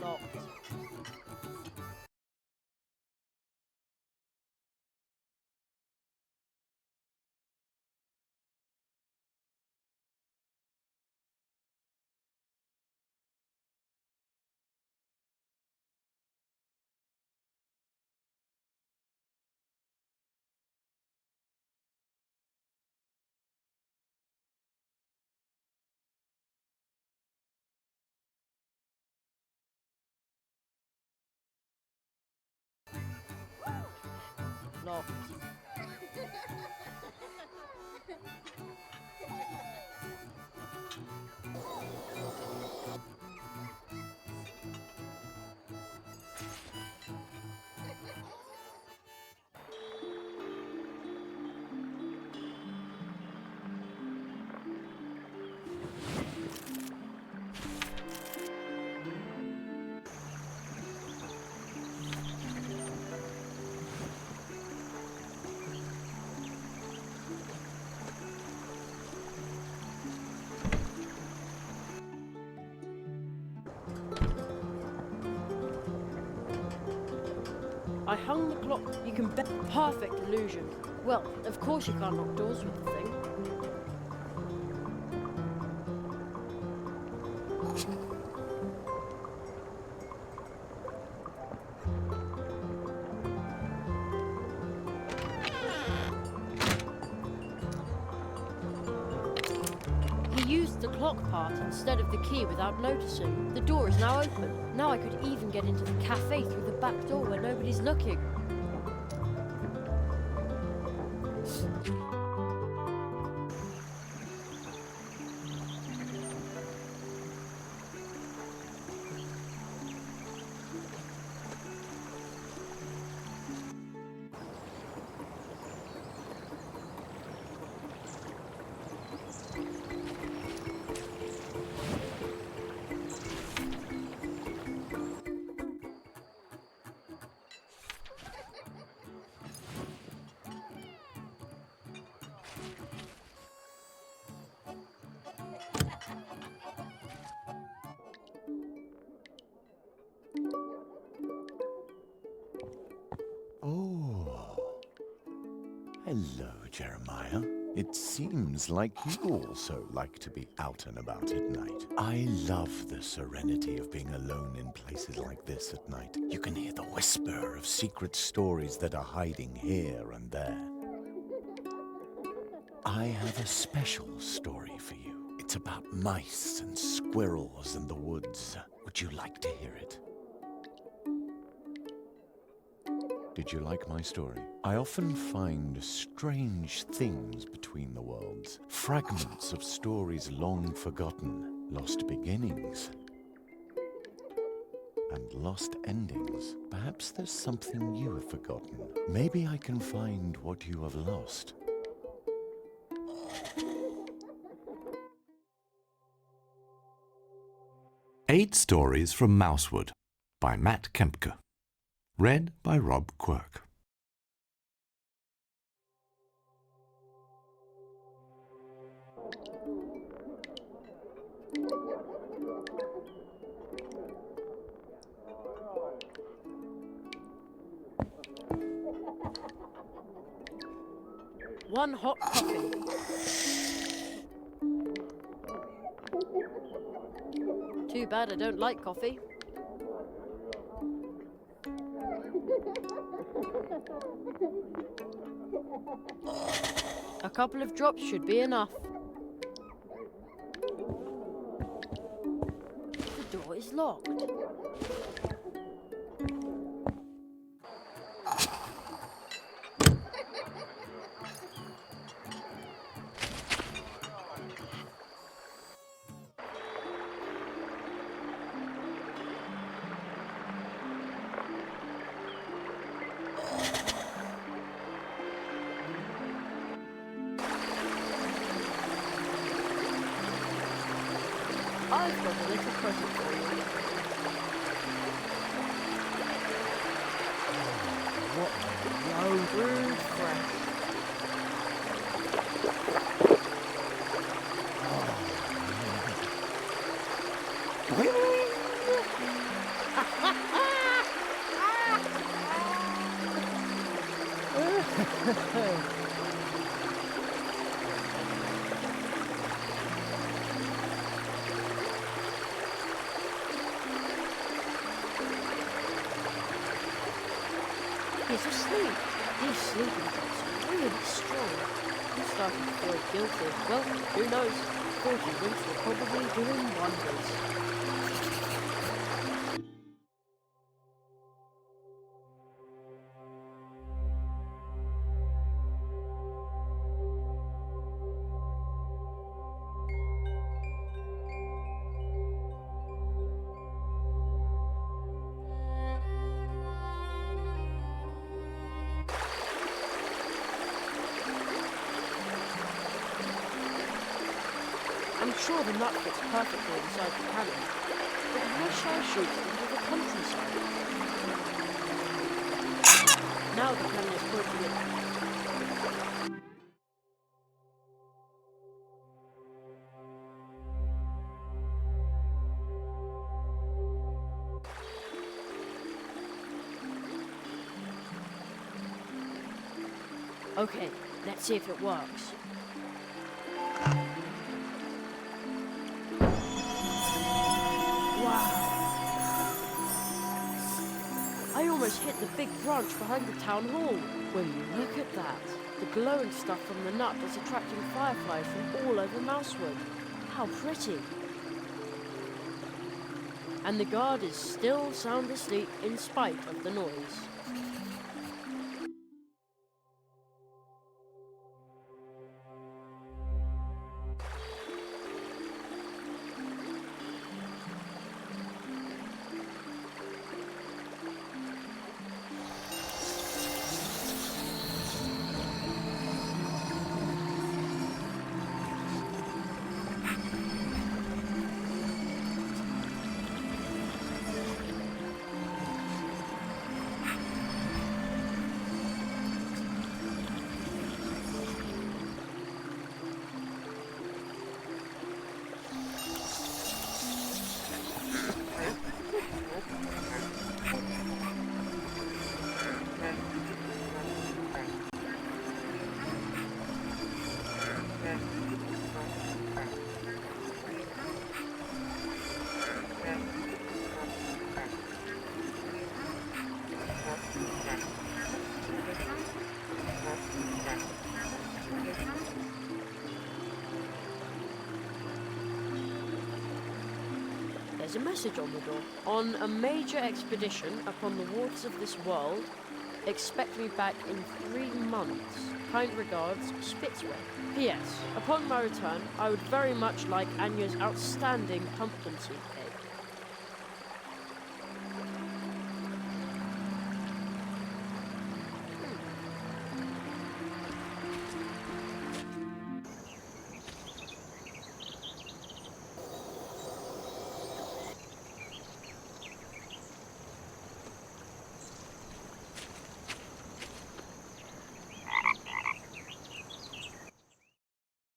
Locked. Locked. I hung the clock. You can bet. Perfect illusion. Well, of course you can't lock doors with the thing. He used the clock part instead of the key without noticing. The door is now open. Now I could even get into the cafe through the back door where nobody's looking. Oh. Hello, Jeremiah. It seems like you also like to be out and about at night. I love the serenity of being alone in places like this at night. You can hear the whisper of secret stories that are hiding here and there. I have a special story for you. It's about mice and squirrels in the woods. Would you like to hear it? Did you like my story? I often find strange things between the worlds. Fragments of stories long forgotten. Lost beginnings. And lost endings. Perhaps there's something you have forgotten. Maybe I can find what you have lost. Eight Stories from Mousewood by Matt Kempke. Read by Rob Quirk. One hot coffee. Too bad I don't like coffee. A couple of drops should be enough. The door is locked. I've got a little present for you. What a load. Brewed fresh. He's asleep. These sleeping drops are really strong. I'm starting to feel guilty. Well, who knows? 40 drinks will probably do him wonders. I'm sure the nut fits perfectly inside the cannon, but why shall I shoot it into the countryside? Now the cannon is pointing at... Okay, let's see if it works. Wow! I almost hit the big branch behind the town hall. Will you look at that? The glowing stuff from the nut is attracting fireflies from all over Mousewood. How pretty! And the guard is still sound asleep in spite of the noise. There's a message on the door. On a major expedition upon the waters of this world, expect me back in 3 months. Kind regards, Spitzway. P.S. Upon my return, I would very much like Anya's outstanding pumpkin soup cake.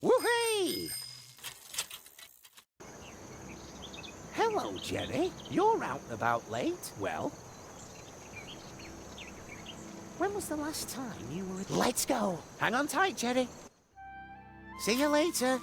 Woohoo! Hello, Jerry. You're out and about late. Well, when was the last time you were... Let's go. Hang on tight, Jerry. See you later.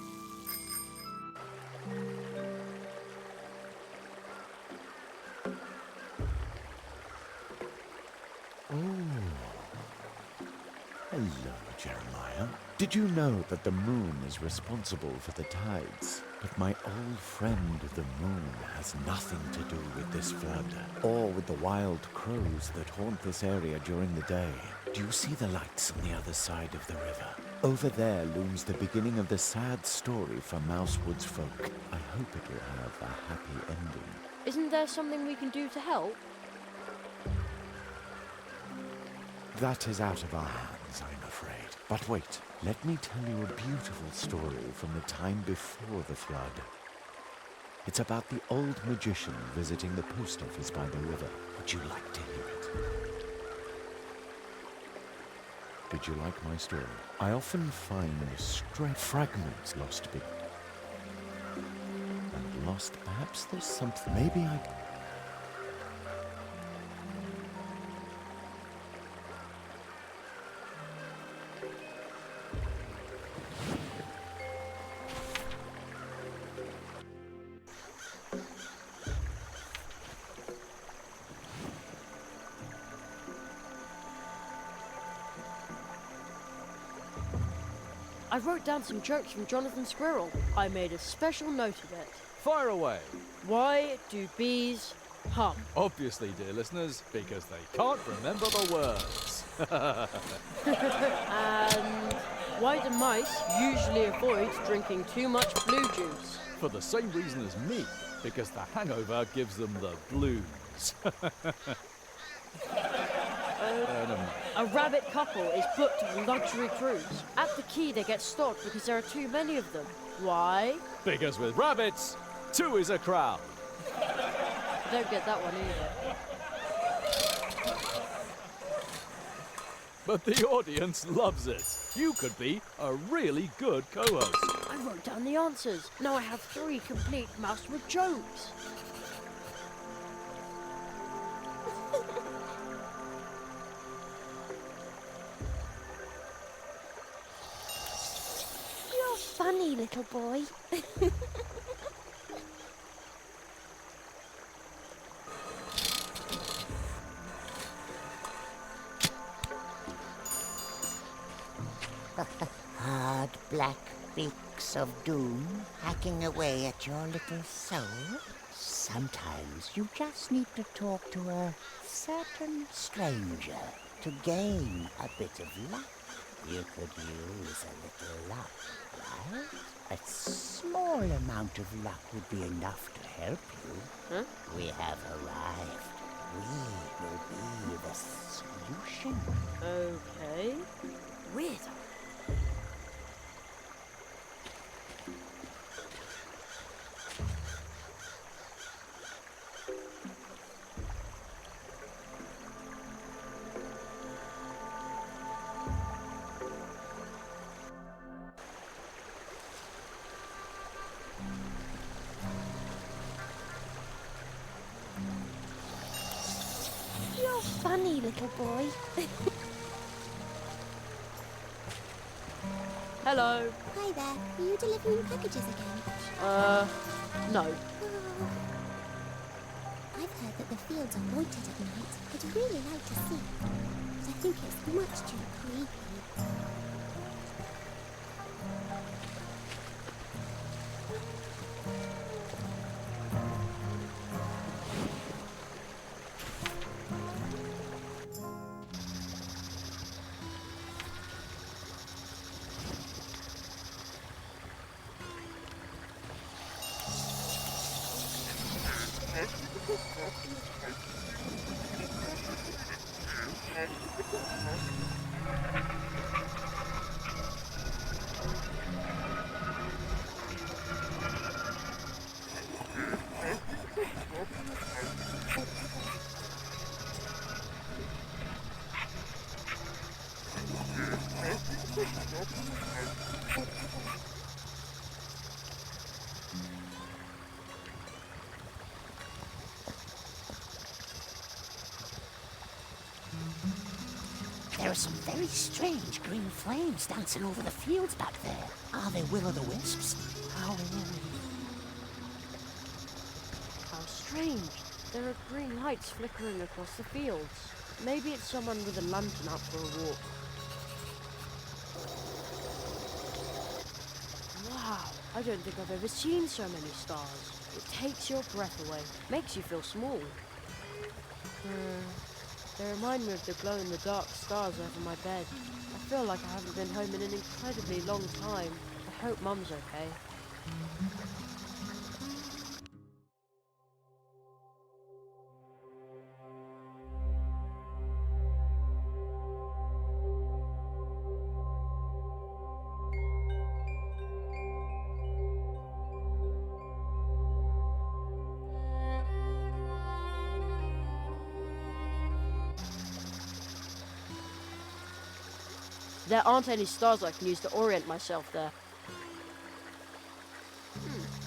Hello, Jeremiah. Did you know that the moon is responsible for the tides? But my old friend the moon has nothing to do with this flood, or with the wild crows that haunt this area during the day. Do you see the lights on the other side of the river? Over there looms the beginning of the sad story for Mousewood's folk. I hope it will have a happy ending. Isn't there something we can do to help? That is out of our hands, I'm afraid. But wait, let me tell you a beautiful story from the time before the flood. It's about the old magician visiting the post office by the river. Would you like to hear it? Did you like my story? I often find stray fragments lost and lost. Perhaps there's something. Maybe I can. I wrote down some jokes from Jonathan Squirrel. I made a special note of it. Fire away. Why do bees hum? Obviously, dear listeners, because they can't remember the words. And why do mice usually avoid drinking too much blue juice? For the same reason as me, because the hangover gives them the blues. A rabbit couple is booked on a luxury cruise. At the quay they get stopped because there are too many of them. Why? Because with rabbits, 2 is a crowd. I don't get that one either. But the audience loves it. You could be a really good co-host. I wrote down the answers. Now I have 3 complete Mousewood jokes. funny little boy. Hard black beaks of doom hacking away at your little soul. Sometimes you just need to talk to a certain stranger to gain a bit of luck. You could use a little luck, right? A small amount of luck would be enough to help you. Huh? We have arrived. We will be the solution. Okay. Weird. You're funny little boy. Hello. Hi there. Are you delivering packages again? No. I've heard that the fields are haunted at night. I'd really like to see. But I think it's much too creepy. There are some very strange green flames dancing over the fields back there. Are they will-o'-the-wisps? How eerie. How strange. There are green lights flickering across the fields. Maybe it's someone with a lantern out for a walk. Wow, I don't think I've ever seen so many stars. It takes your breath away, makes you feel small. They remind me of the glow-in-the-dark stars over my bed. I feel like I haven't been home in an incredibly long time. I hope Mum's okay. There aren't any stars I can use to orient myself there.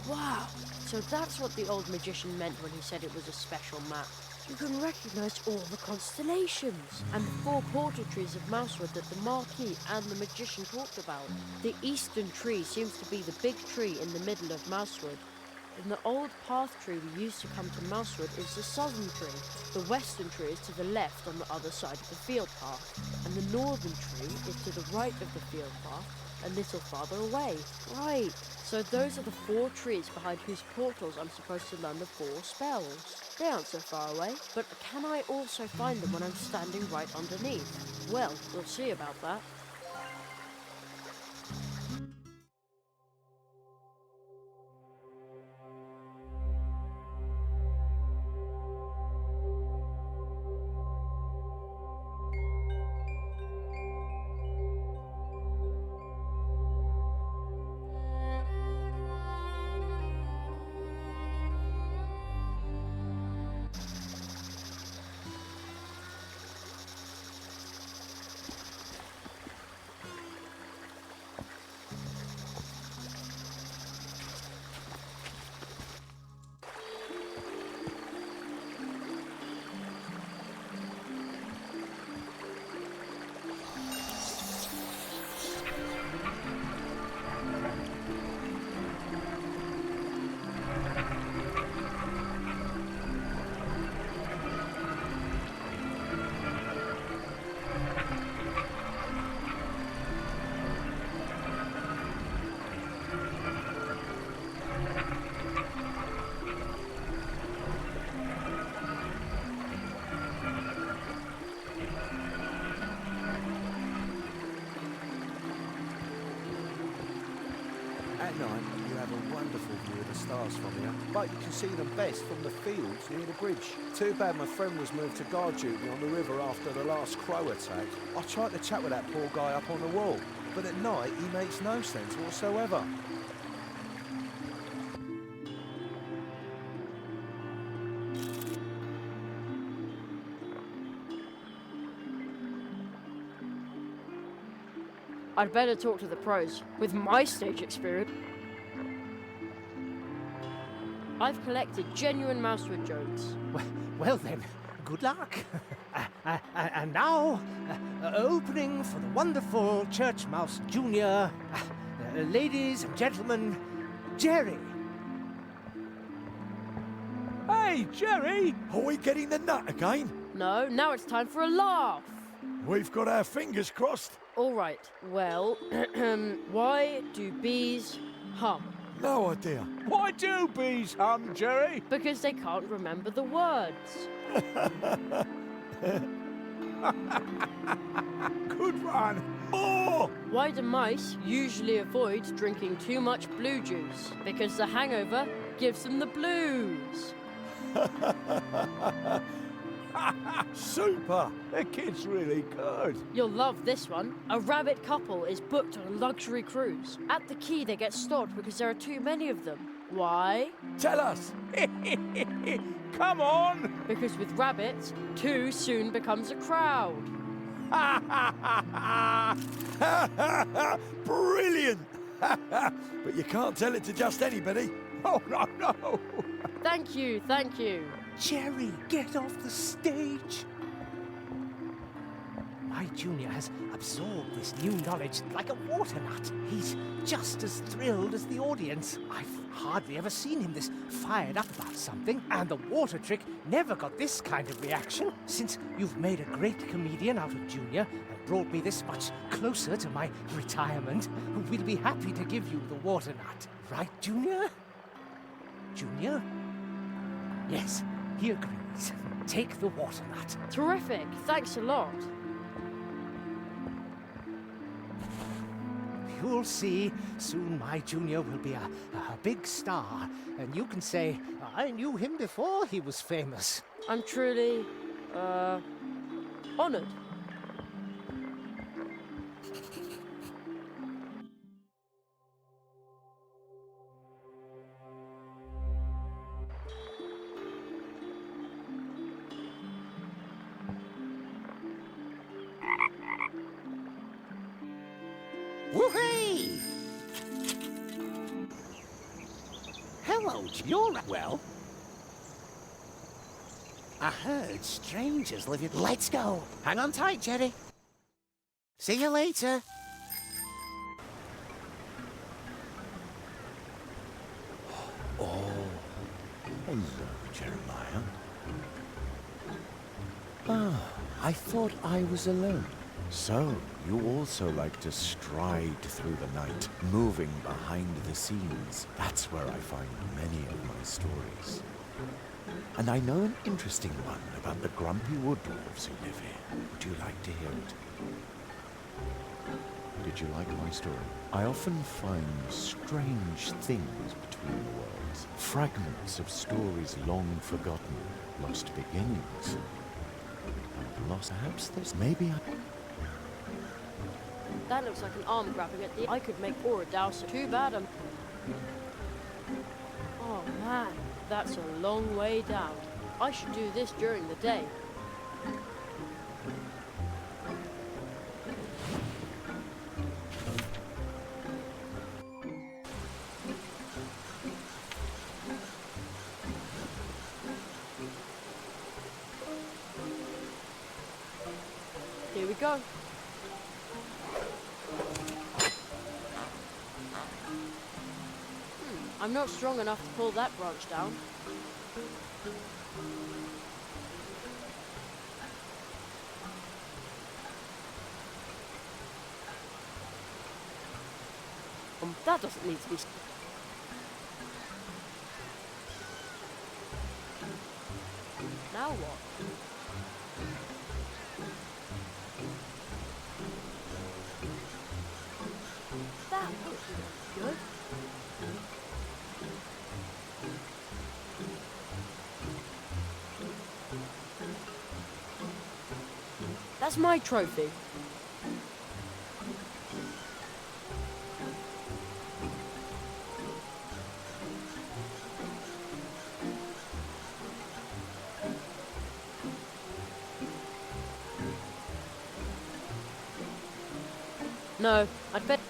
Wow, so that's what the old magician meant when he said it was a special map. You can recognize all the constellations and the 4 portal trees of Mousewood that the Marquis and the magician talked about. The eastern tree seems to be the big tree in the middle of Mousewood. And the old path tree we used to come to Mousewood is the southern tree. The western tree is to the left on the other side of the field path. And the northern tree is to the right of the field path, a little farther away. Right, so those are the 4 trees behind whose portals I'm supposed to learn the 4 spells. They aren't so far away, but can I also find them when I'm standing right underneath? Well, we'll see about that. stars from here, but you can see them best from the fields near the bridge. Too bad my friend was moved to guard duty on the river after the last crow attack. I tried to chat with that poor guy up on the wall, but at night he makes no sense whatsoever. I'd better talk to the pros. With my stage experience, I've collected genuine Mousewood jokes. Well then, good luck. And now, opening for the wonderful Church Mouse Junior, ladies and gentlemen, Jerry. Hey, Jerry! Are we getting the nut again? No, now it's time for a laugh. We've got our fingers crossed. All right, well, why do bees hum? No idea. Why do bees hum, Jerry? Because they can't remember the words. Good one. More! Why do mice usually avoid drinking too much blue juice? Because the hangover gives them the blues. Super! The kid's really good. You'll love this one. A rabbit couple is booked on a luxury cruise. At the quay, they get stopped because there are too many of them. Why? Tell us! Come on! Because with rabbits, two soon becomes a crowd. Brilliant! But you can't tell it to just anybody. Oh, no. Thank you, thank you. Jerry, get off the stage. My junior has absorbed this new knowledge like a water nut. He's just as thrilled as the audience. I've hardly ever seen him this fired up about something, and the water trick never got this kind of reaction. Since you've made a great comedian out of Junior and brought me this much closer to my retirement, we'll be happy to give you the water nut. Right, Junior? Junior? Yes, he agrees. Take the water nut. Terrific, thanks a lot. You'll see, soon my junior will be a big star, and you can say, I knew him before he was famous. I'm truly, honored. Woohoo! Hello, you're well. I heard strangers living. Let's go. Hang on tight, Jerry. See you later. Oh, hello, Jeremiah. Ah, I thought I was alone. So, you also like to stride through the night, moving behind the scenes. That's where I find many of my stories. And I know an interesting one about the grumpy wood dwarves who live here. Would you like to hear it? Did you like my story? I often find strange things between the worlds. Fragments of stories long forgotten, lost beginnings. And lost, perhaps there's maybe That looks like an arm grabbing at the... I could make Aura Dowser. Too bad I'm... Oh man, that's a long way down. I should do this during the day. Here we go. I'm not strong enough to pull that branch down. That doesn't need to be... Now what? That looks good. That's my trophy. No, I'd bet...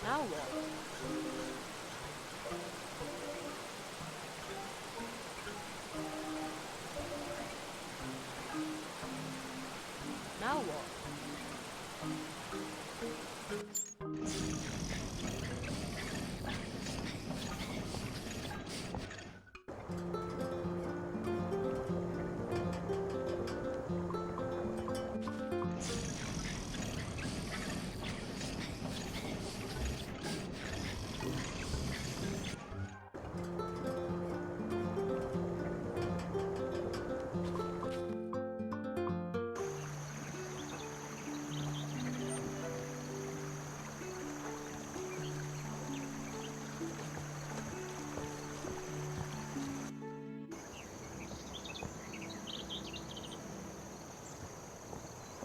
Now what? Now what?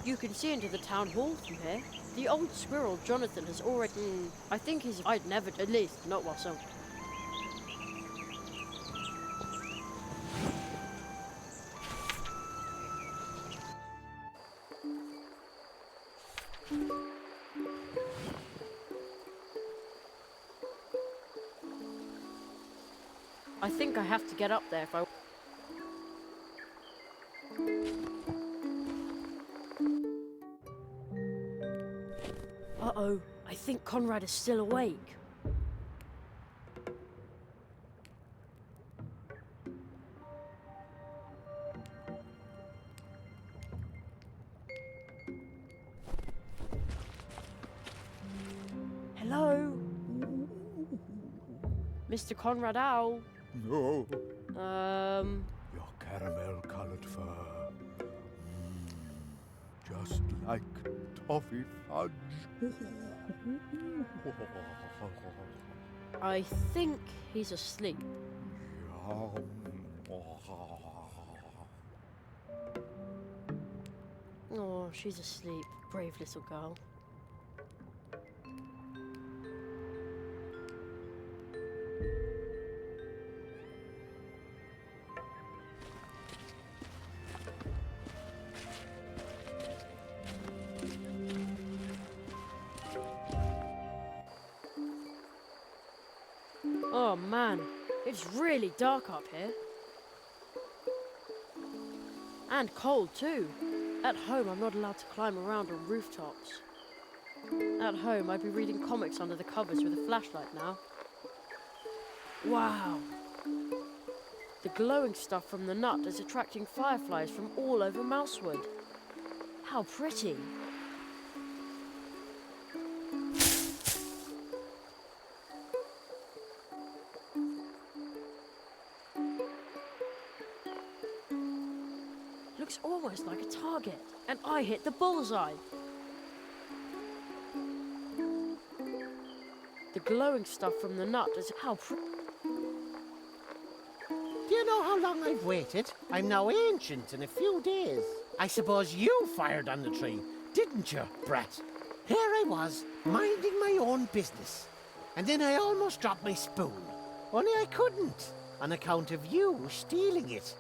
You can see into the town hall from here. The old squirrel, Jonathan, has already... I think he's... I'd never... At least, not while some... I think I have to get up there if I... Uh-oh, I think Conrad is still awake. Hello? Mr. Conrad Owl? No. Your caramel-coloured fur. Just like toffee fudge. I think he's asleep. Oh, she's asleep. Brave little girl. Oh man, it's really dark up here. And cold too. At home, I'm not allowed to climb around on rooftops. At home, I'd be reading comics under the covers with a flashlight now. Wow. The glowing stuff from the nut is attracting fireflies from all over Mousewood. How pretty. Looks almost like a target, and I hit the bullseye. The glowing stuff from the nut is how pretty. Do you know how long I've waited? I'm now ancient in a few days. I suppose you fired on the tree, didn't you, brat? Here I was, minding my own business. And then I almost dropped my spoon. Only I couldn't, on account of you stealing it.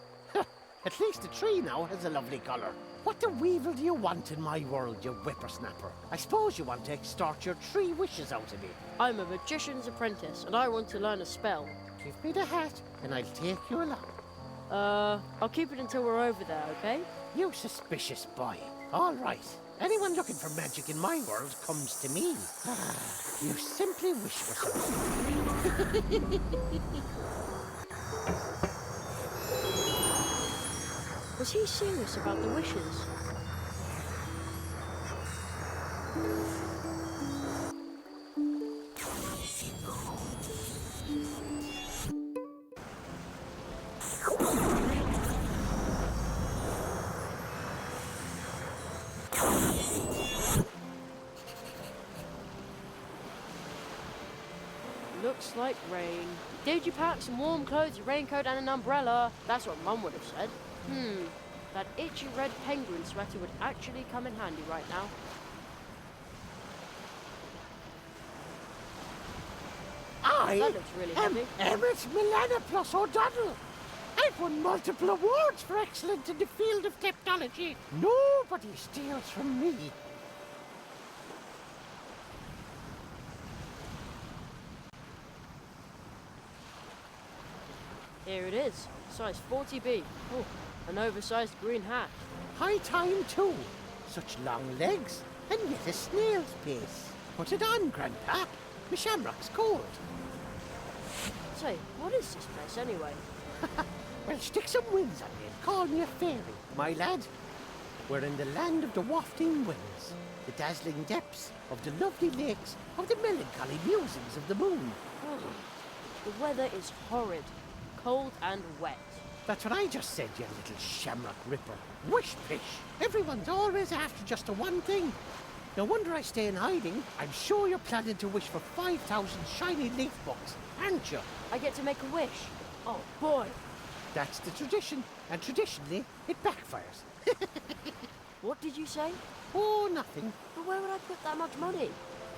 At least the tree now has a lovely colour. What the weevil do you want in my world, you whippersnapper? I suppose you want to extort your 3 wishes out of me. I'm a magician's apprentice, and I want to learn a spell. Give me the hat, and I'll take you along. I'll keep it until we're over there, okay? You suspicious boy. All right. Anyone looking for magic in my world comes to me. You simply wish for something. Was he serious about the wishes? Looks like rain. Did you pack some warm clothes, a raincoat and an umbrella? That's what Mum would have said. That itchy red penguin sweater would actually come in handy right now. That looks really heavy. Emmett Milanoplus O'Donnell. I've won multiple awards for excellence in the field of technology. Nobody steals from me. Here it is, size 40B. Oh, an oversized green hat. High time too. Such long legs, and yet a snail's pace. Put it on, Grandpa. My shamrock's cold. Say, what is this place anyway? Well, stick some wings on me and call me a fairy, my lad. We're in the land of the wafting winds, the dazzling depths of the lovely lakes, of the melancholy musings of the moon. The weather is horrid, cold and wet. That's what I just said, you little shamrock ripper. Wish pish. Everyone's always after just the one thing. No wonder I stay in hiding. I'm sure you're planning to wish for 5,000 shiny leaf bucks, aren't you? I get to make a wish. Oh boy. That's the tradition, and traditionally, it backfires. What did you say? Oh, nothing. But where would I put that much money?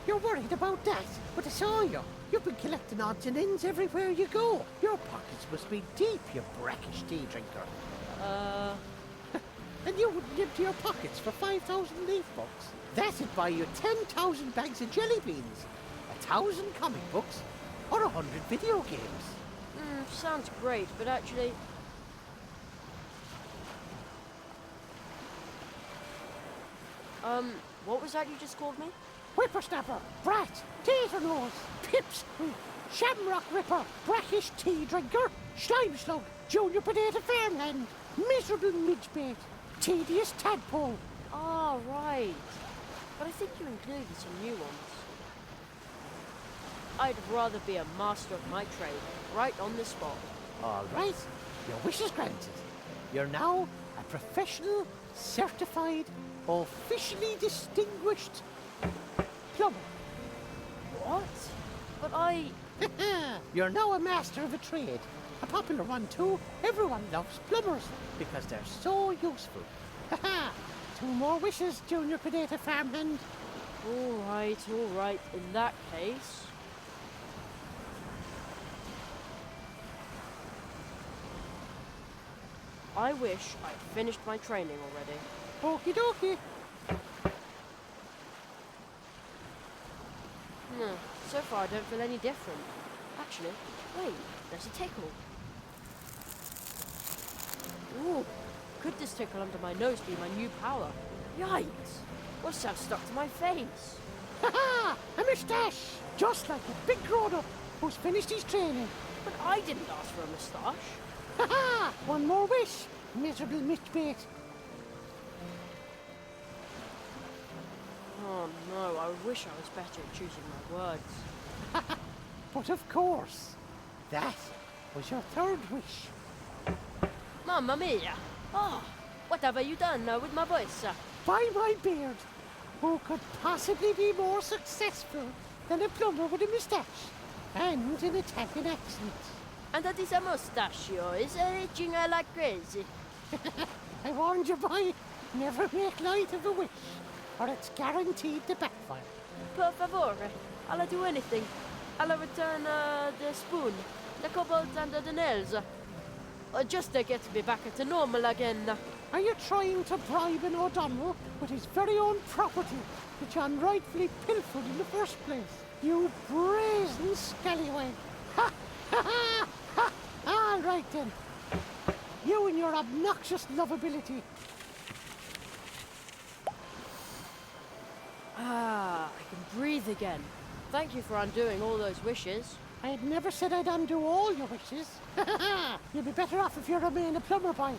You're worried about that, but I saw you. You've been collecting odds and ends everywhere you go. Your pockets must be deep, you brackish tea drinker. And you wouldn't empty your pockets for 5,000 leaf bucks. That'd buy you 10,000 bags of jelly beans, 1,000 comic books, or 100 video games. Sounds great, but actually... what was that you just called me? Whippersnapper, brat, tater nose, pipsqueak, shamrock ripper, brackish tea drinker, slime slug, junior potato farmhand, miserable midgebait, tedious tadpole. Oh, right. But I think you included some new ones. I'd rather be a master of my trade, right on the spot. All right, your wish is granted. You're now a professional, certified, officially distinguished plumber. What? But I... You're now a master of a trade. A popular one too. Everyone loves plumbers because they're so useful. Two more wishes, Junior Potato Farmhand. All right. In that case... I wish I'd finished my training already. Okie dokie. So far I don't feel any different. Actually, wait, there's a tickle. Ooh, could this tickle under my nose be my new power? Yikes! What's that stuck to my face? Ha! A moustache! Just like a big grown-up who's finished his training. But I didn't ask for a moustache. Ha! One more wish, miserable midgebait. Oh no, I wish I was better at choosing my words. But of course, that was your third wish. Mamma mia! Oh, what have you done with my voice? By my beard, who could possibly be more successful than a plumber with a moustache and an Italian accent? And that is a mustachio, is itching like crazy. I warned you, boy, never make light of a wish, or it's guaranteed to backfire. Per favore, I'll do anything. I'll return the spoon, the cobalt and the nails. Just to get me back to normal again. Are you trying to bribe an O'Donnell with his very own property, which John rightfully pilfered in the first place? You brazen scallywag! Ha! All right then. You and your obnoxious lovability. Ah, I can breathe again. Thank you for undoing all those wishes. I had never said I'd undo all your wishes. You'd be better off if you remain a plumber, boy.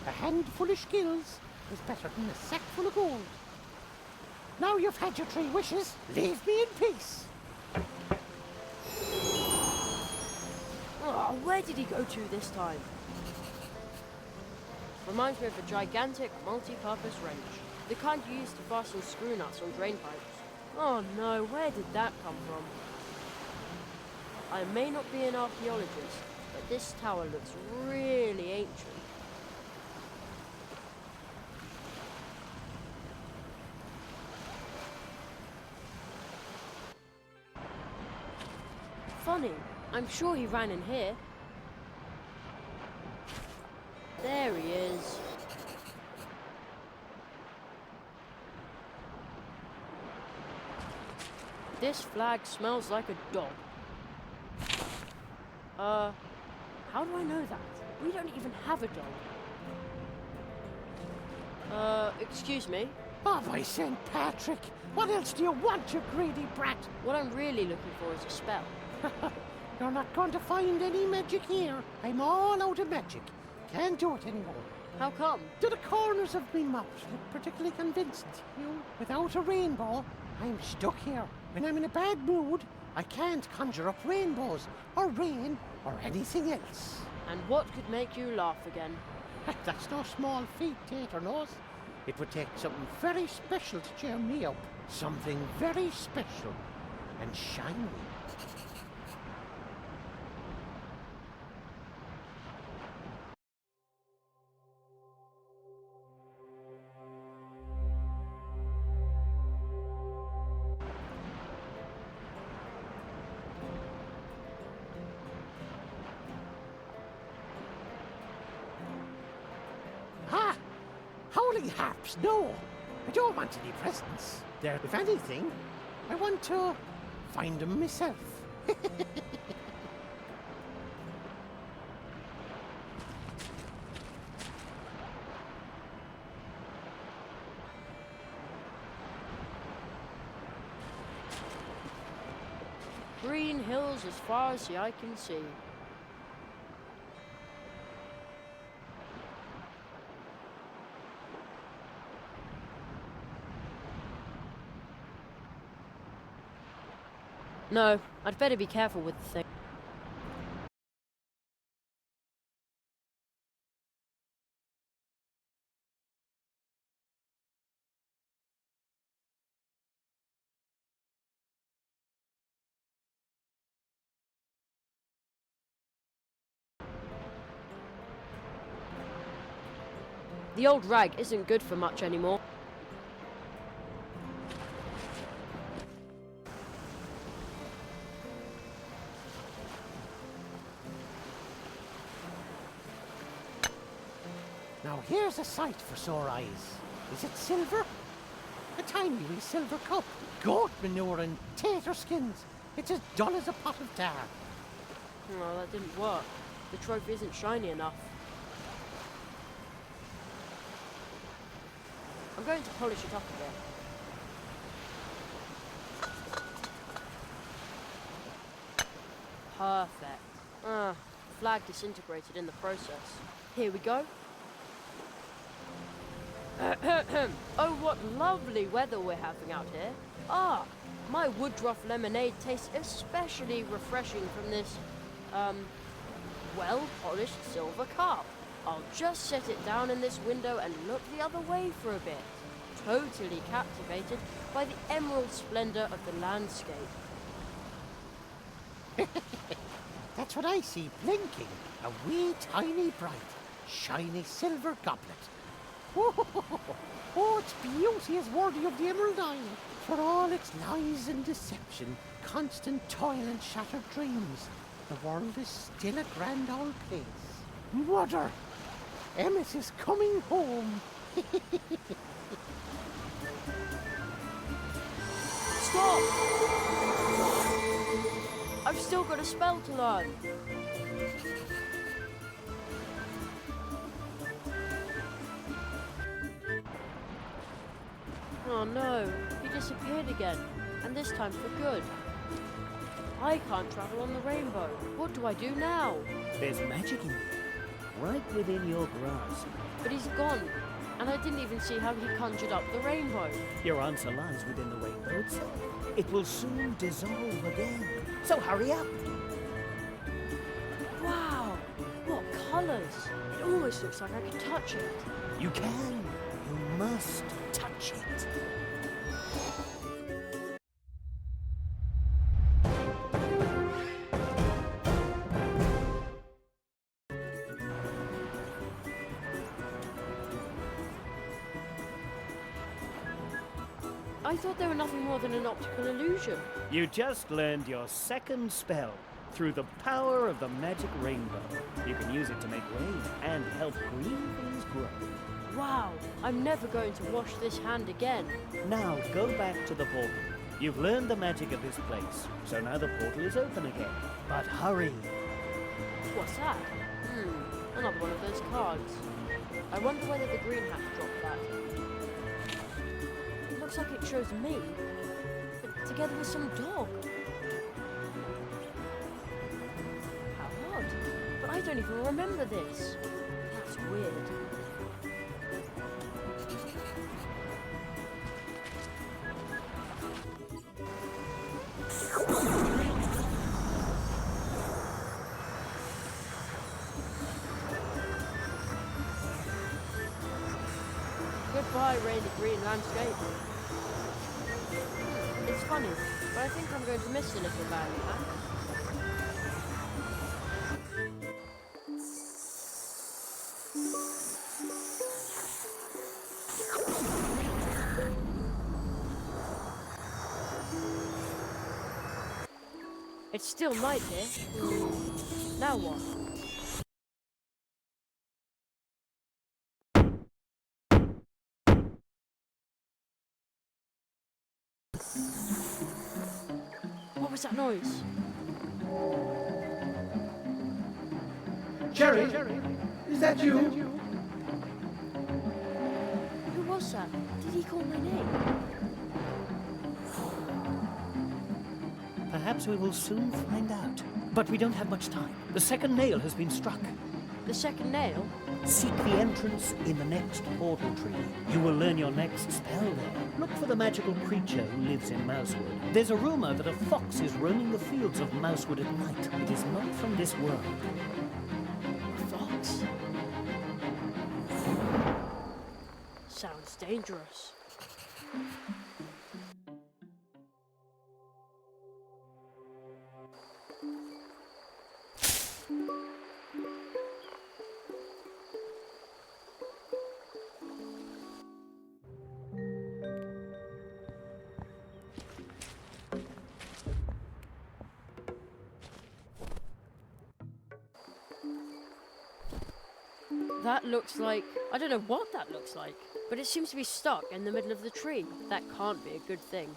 A handful of skills is better than a sack full of gold. Now you've had your 3 wishes, leave me in peace. Oh, where did he go to this time? Reminds me of a gigantic multi-purpose wrench. The kind you use to fasten screw nuts on drain pipes. Oh no, where did that come from? I may not be an archaeologist, but this tower looks really ancient. Funny, I'm sure he ran in here. There he is. This flag smells like a dog. How do I know that? We don't even have a dog. Excuse me? Oh, by St. Patrick! What else do you want, you greedy brat? What I'm really looking for is a spell. You're not going to find any magic here. I'm all out of magic. Can't do it anymore. How come? To the corners of me mouth look particularly convinced. Without a rainbow, I'm stuck here. When I'm in a bad mood, I can't conjure up rainbows, or rain, or anything else. And what could make you laugh again? That's no small feat, Tater Nose. It would take something very special to cheer me up. Something very special and shiny. Holy harps, no! I don't want any presents. There, if anything, I want to find them myself. Green hills as far as the eye can see. No, I'd better be careful with the thing. The old rag isn't good for much anymore. Now here's a sight for sore eyes. Is it silver? A tiny wee silver cup. Goat manure and tater skins. It's as dull as a pot of tar. No, that didn't work. The trophy isn't shiny enough. I'm going to polish it up a bit. Perfect. Flag disintegrated in the process. Here we go. Oh, what lovely weather we're having out here. My Woodruff lemonade tastes especially refreshing from this, well-polished silver cup. I'll just set it down in this window and look the other way for a bit. Totally captivated by the emerald splendor of the landscape. That's what I see blinking. A wee, tiny, bright, shiny silver goblet. Oh, its beauty is worthy of the Emerald Isle. For all its lies and deception, constant toil and shattered dreams, the world is still a grand old place. Mother, Emmet is coming home. Stop! I've still got a spell to learn. Oh no, he disappeared again, and this time for good. I can't travel on the rainbow. What do I do now? There's magic in it, right within your grasp. But he's gone, and I didn't even see how he conjured up the rainbow. Your answer lies within the rainbow itself. It will soon dissolve again. So hurry up. Wow, what colours! It almost looks like I can touch it. You can. You must touch it. I thought they were nothing more than an optical illusion. You just learned your second spell. Through the power of the magic rainbow, you can use it to make rain and help green things grow. Wow, I'm never going to wash this hand again. Now go back to the portal. You've learned the magic of this place, so now the portal is open again. But hurry. What's that? Another one of those cards. I wonder whether the green hat dropped that. It looks like it shows me, but together with some dog. How odd. But I don't even remember this. That's weird. Goodbye, rainy green landscape. It's funny, but I think I'm going to miss the little valley path. It's still night here. Now what? What was that noise? Jerry, is that you? Who was that? Did he call my name? Perhaps we will soon find out. But we don't have much time. The second nail has been struck. The second nail? Seek the entrance in the next portal tree. You will learn your next spell there. Look for the magical creature who lives in Mousewood. There's a rumor that a fox is roaming the fields of Mousewood at night. It is not from this world. A fox? Sounds dangerous. That looks like... I don't know what that looks like, but it seems to be stuck in the middle of the tree. That can't be a good thing.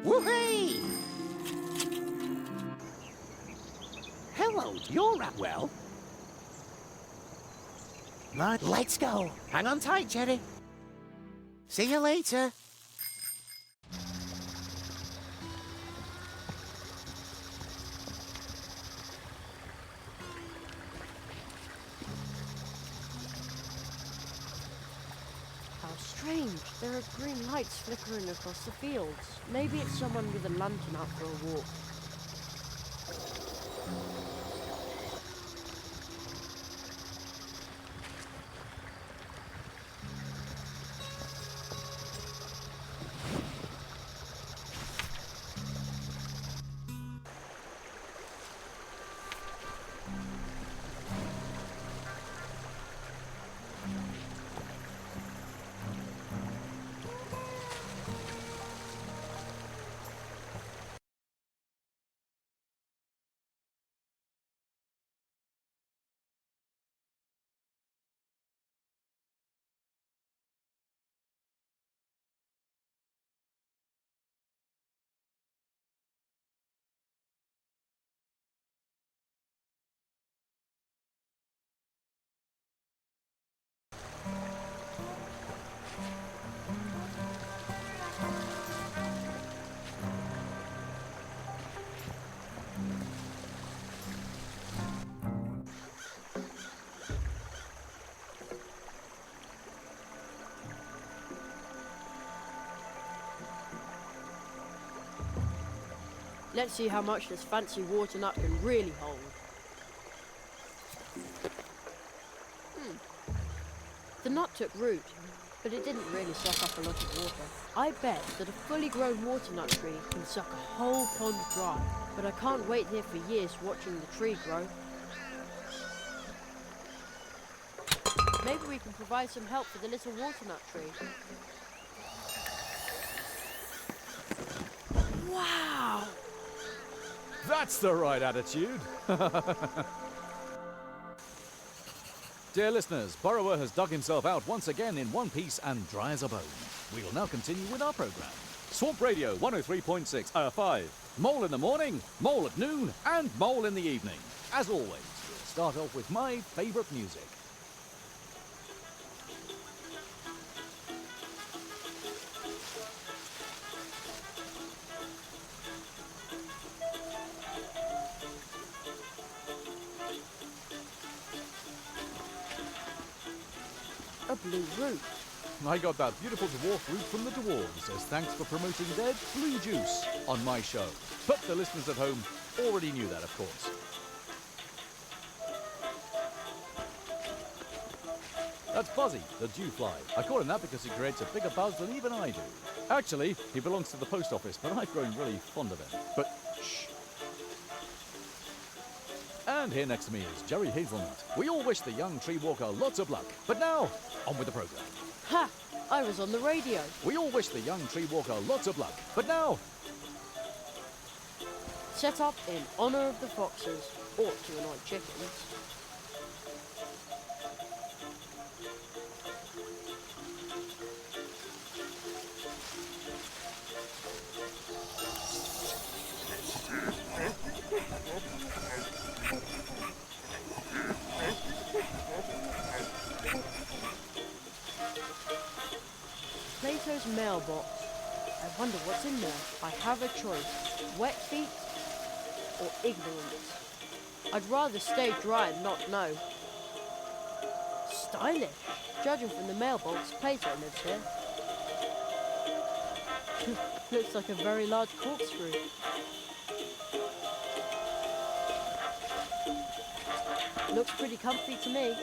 Woohoo! Hello, you're up well. Right, let's go. Hang on tight, Jerry. See you later. How strange. There are green lights flickering across the fields. Maybe it's someone with a lantern out for a walk. Let's see how much this fancy water nut can really hold. The nut took root, but it didn't really suck up a lot of water. I bet that a fully grown water nut tree can suck a whole pond dry, but I can't wait here for years watching the tree grow. Maybe we can provide some help for the little water nut tree. Wow! That's the right attitude. Dear listeners, Burrower has dug himself out once again in one piece and dry as a bone. We will now continue with our programme. Swamp Radio 103.6, 5. Mole in the morning, Mole at noon, and Mole in the evening. As always, we'll start off with my favourite music. A blue root. I got that beautiful dwarf root from the dwarves as thanks for promoting their blue juice on my show. But the listeners at home already knew that, of course. That's Buzzy, the dewfly. I call him that because he creates a bigger buzz than even I do. Actually, he belongs to the post office, but I've grown really fond of him. But shh. And here next to me is Jerry Hazelnut. We all wish the young tree walker lots of luck. But now, on with the programme. Ha! I was on the radio. We all wish the young tree walker lots of luck. But now... Set up in honour of the foxes, or to annoy chickens. Plato's mailbox. I wonder what's in there. I have a choice. Wet feet or ignorance. I'd rather stay dry and not know. Stylish. Judging from the mailbox, Plato lives here. Looks like a very large corkscrew. Looks pretty comfy to me.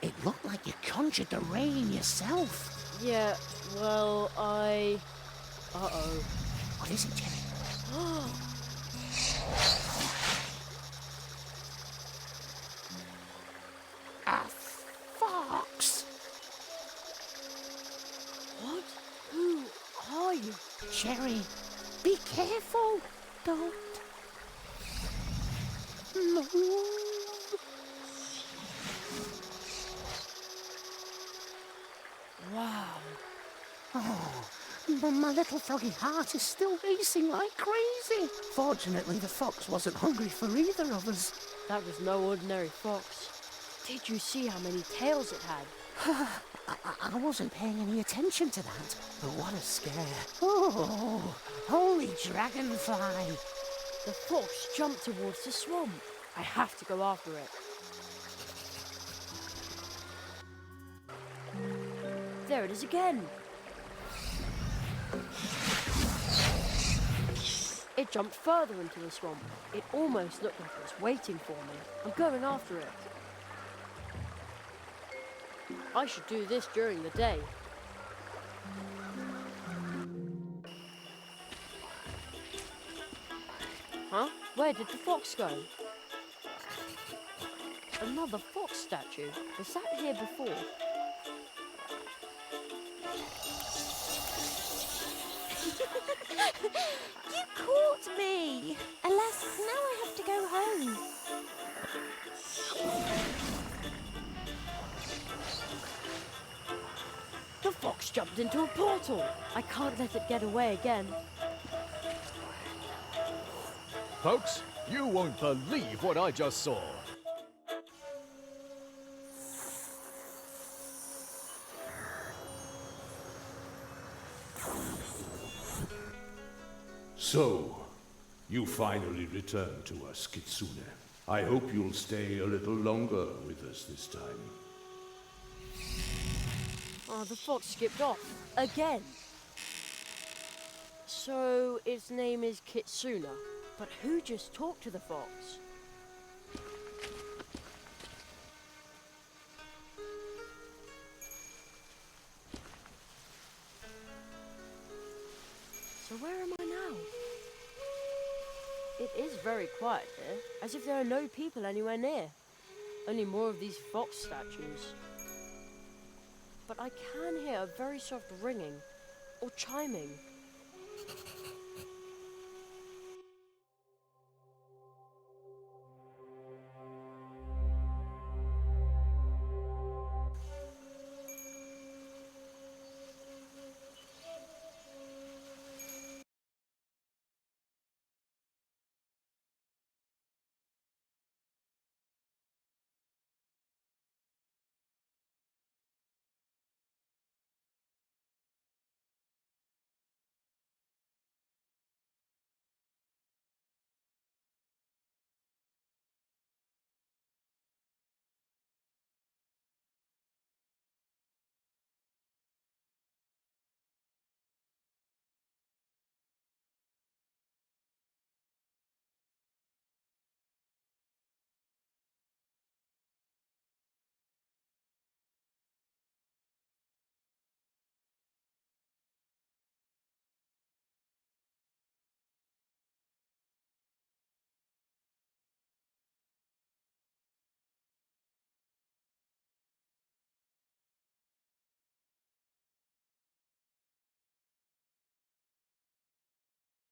It looked like you conjured the rain yourself. Yeah, well, Uh-oh. What is it, Jerry? A fox! What? Who are you? Jerry, be careful. Don't move. Wow. Oh, but my little froggy heart is still racing like crazy. Fortunately, the fox wasn't hungry for either of us. That was no ordinary fox. Did you see how many tails it had? I wasn't paying any attention to that, but what a scare. Oh, holy dragonfly. The fox jumped towards the swamp. I have to go after it. There it is again. It jumped further into the swamp. It almost looked like it was waiting for me. I'm going after it. I should do this during the day. Huh? Where did the fox go? Another fox statue? Was that here before? You caught me! Alas, now I have to go home. The fox jumped into a portal. I can't let it get away again. Folks, you won't believe what I just saw. So, you finally returned to us, Kitsune. I hope you'll stay a little longer with us this time. Oh, the fox skipped off. Again. So, its name is Kitsune. But who just talked to the fox? So where am I now? It is very quiet here, as if there are no people anywhere near. Only more of these fox statues. But I can hear a very soft ringing, or chiming.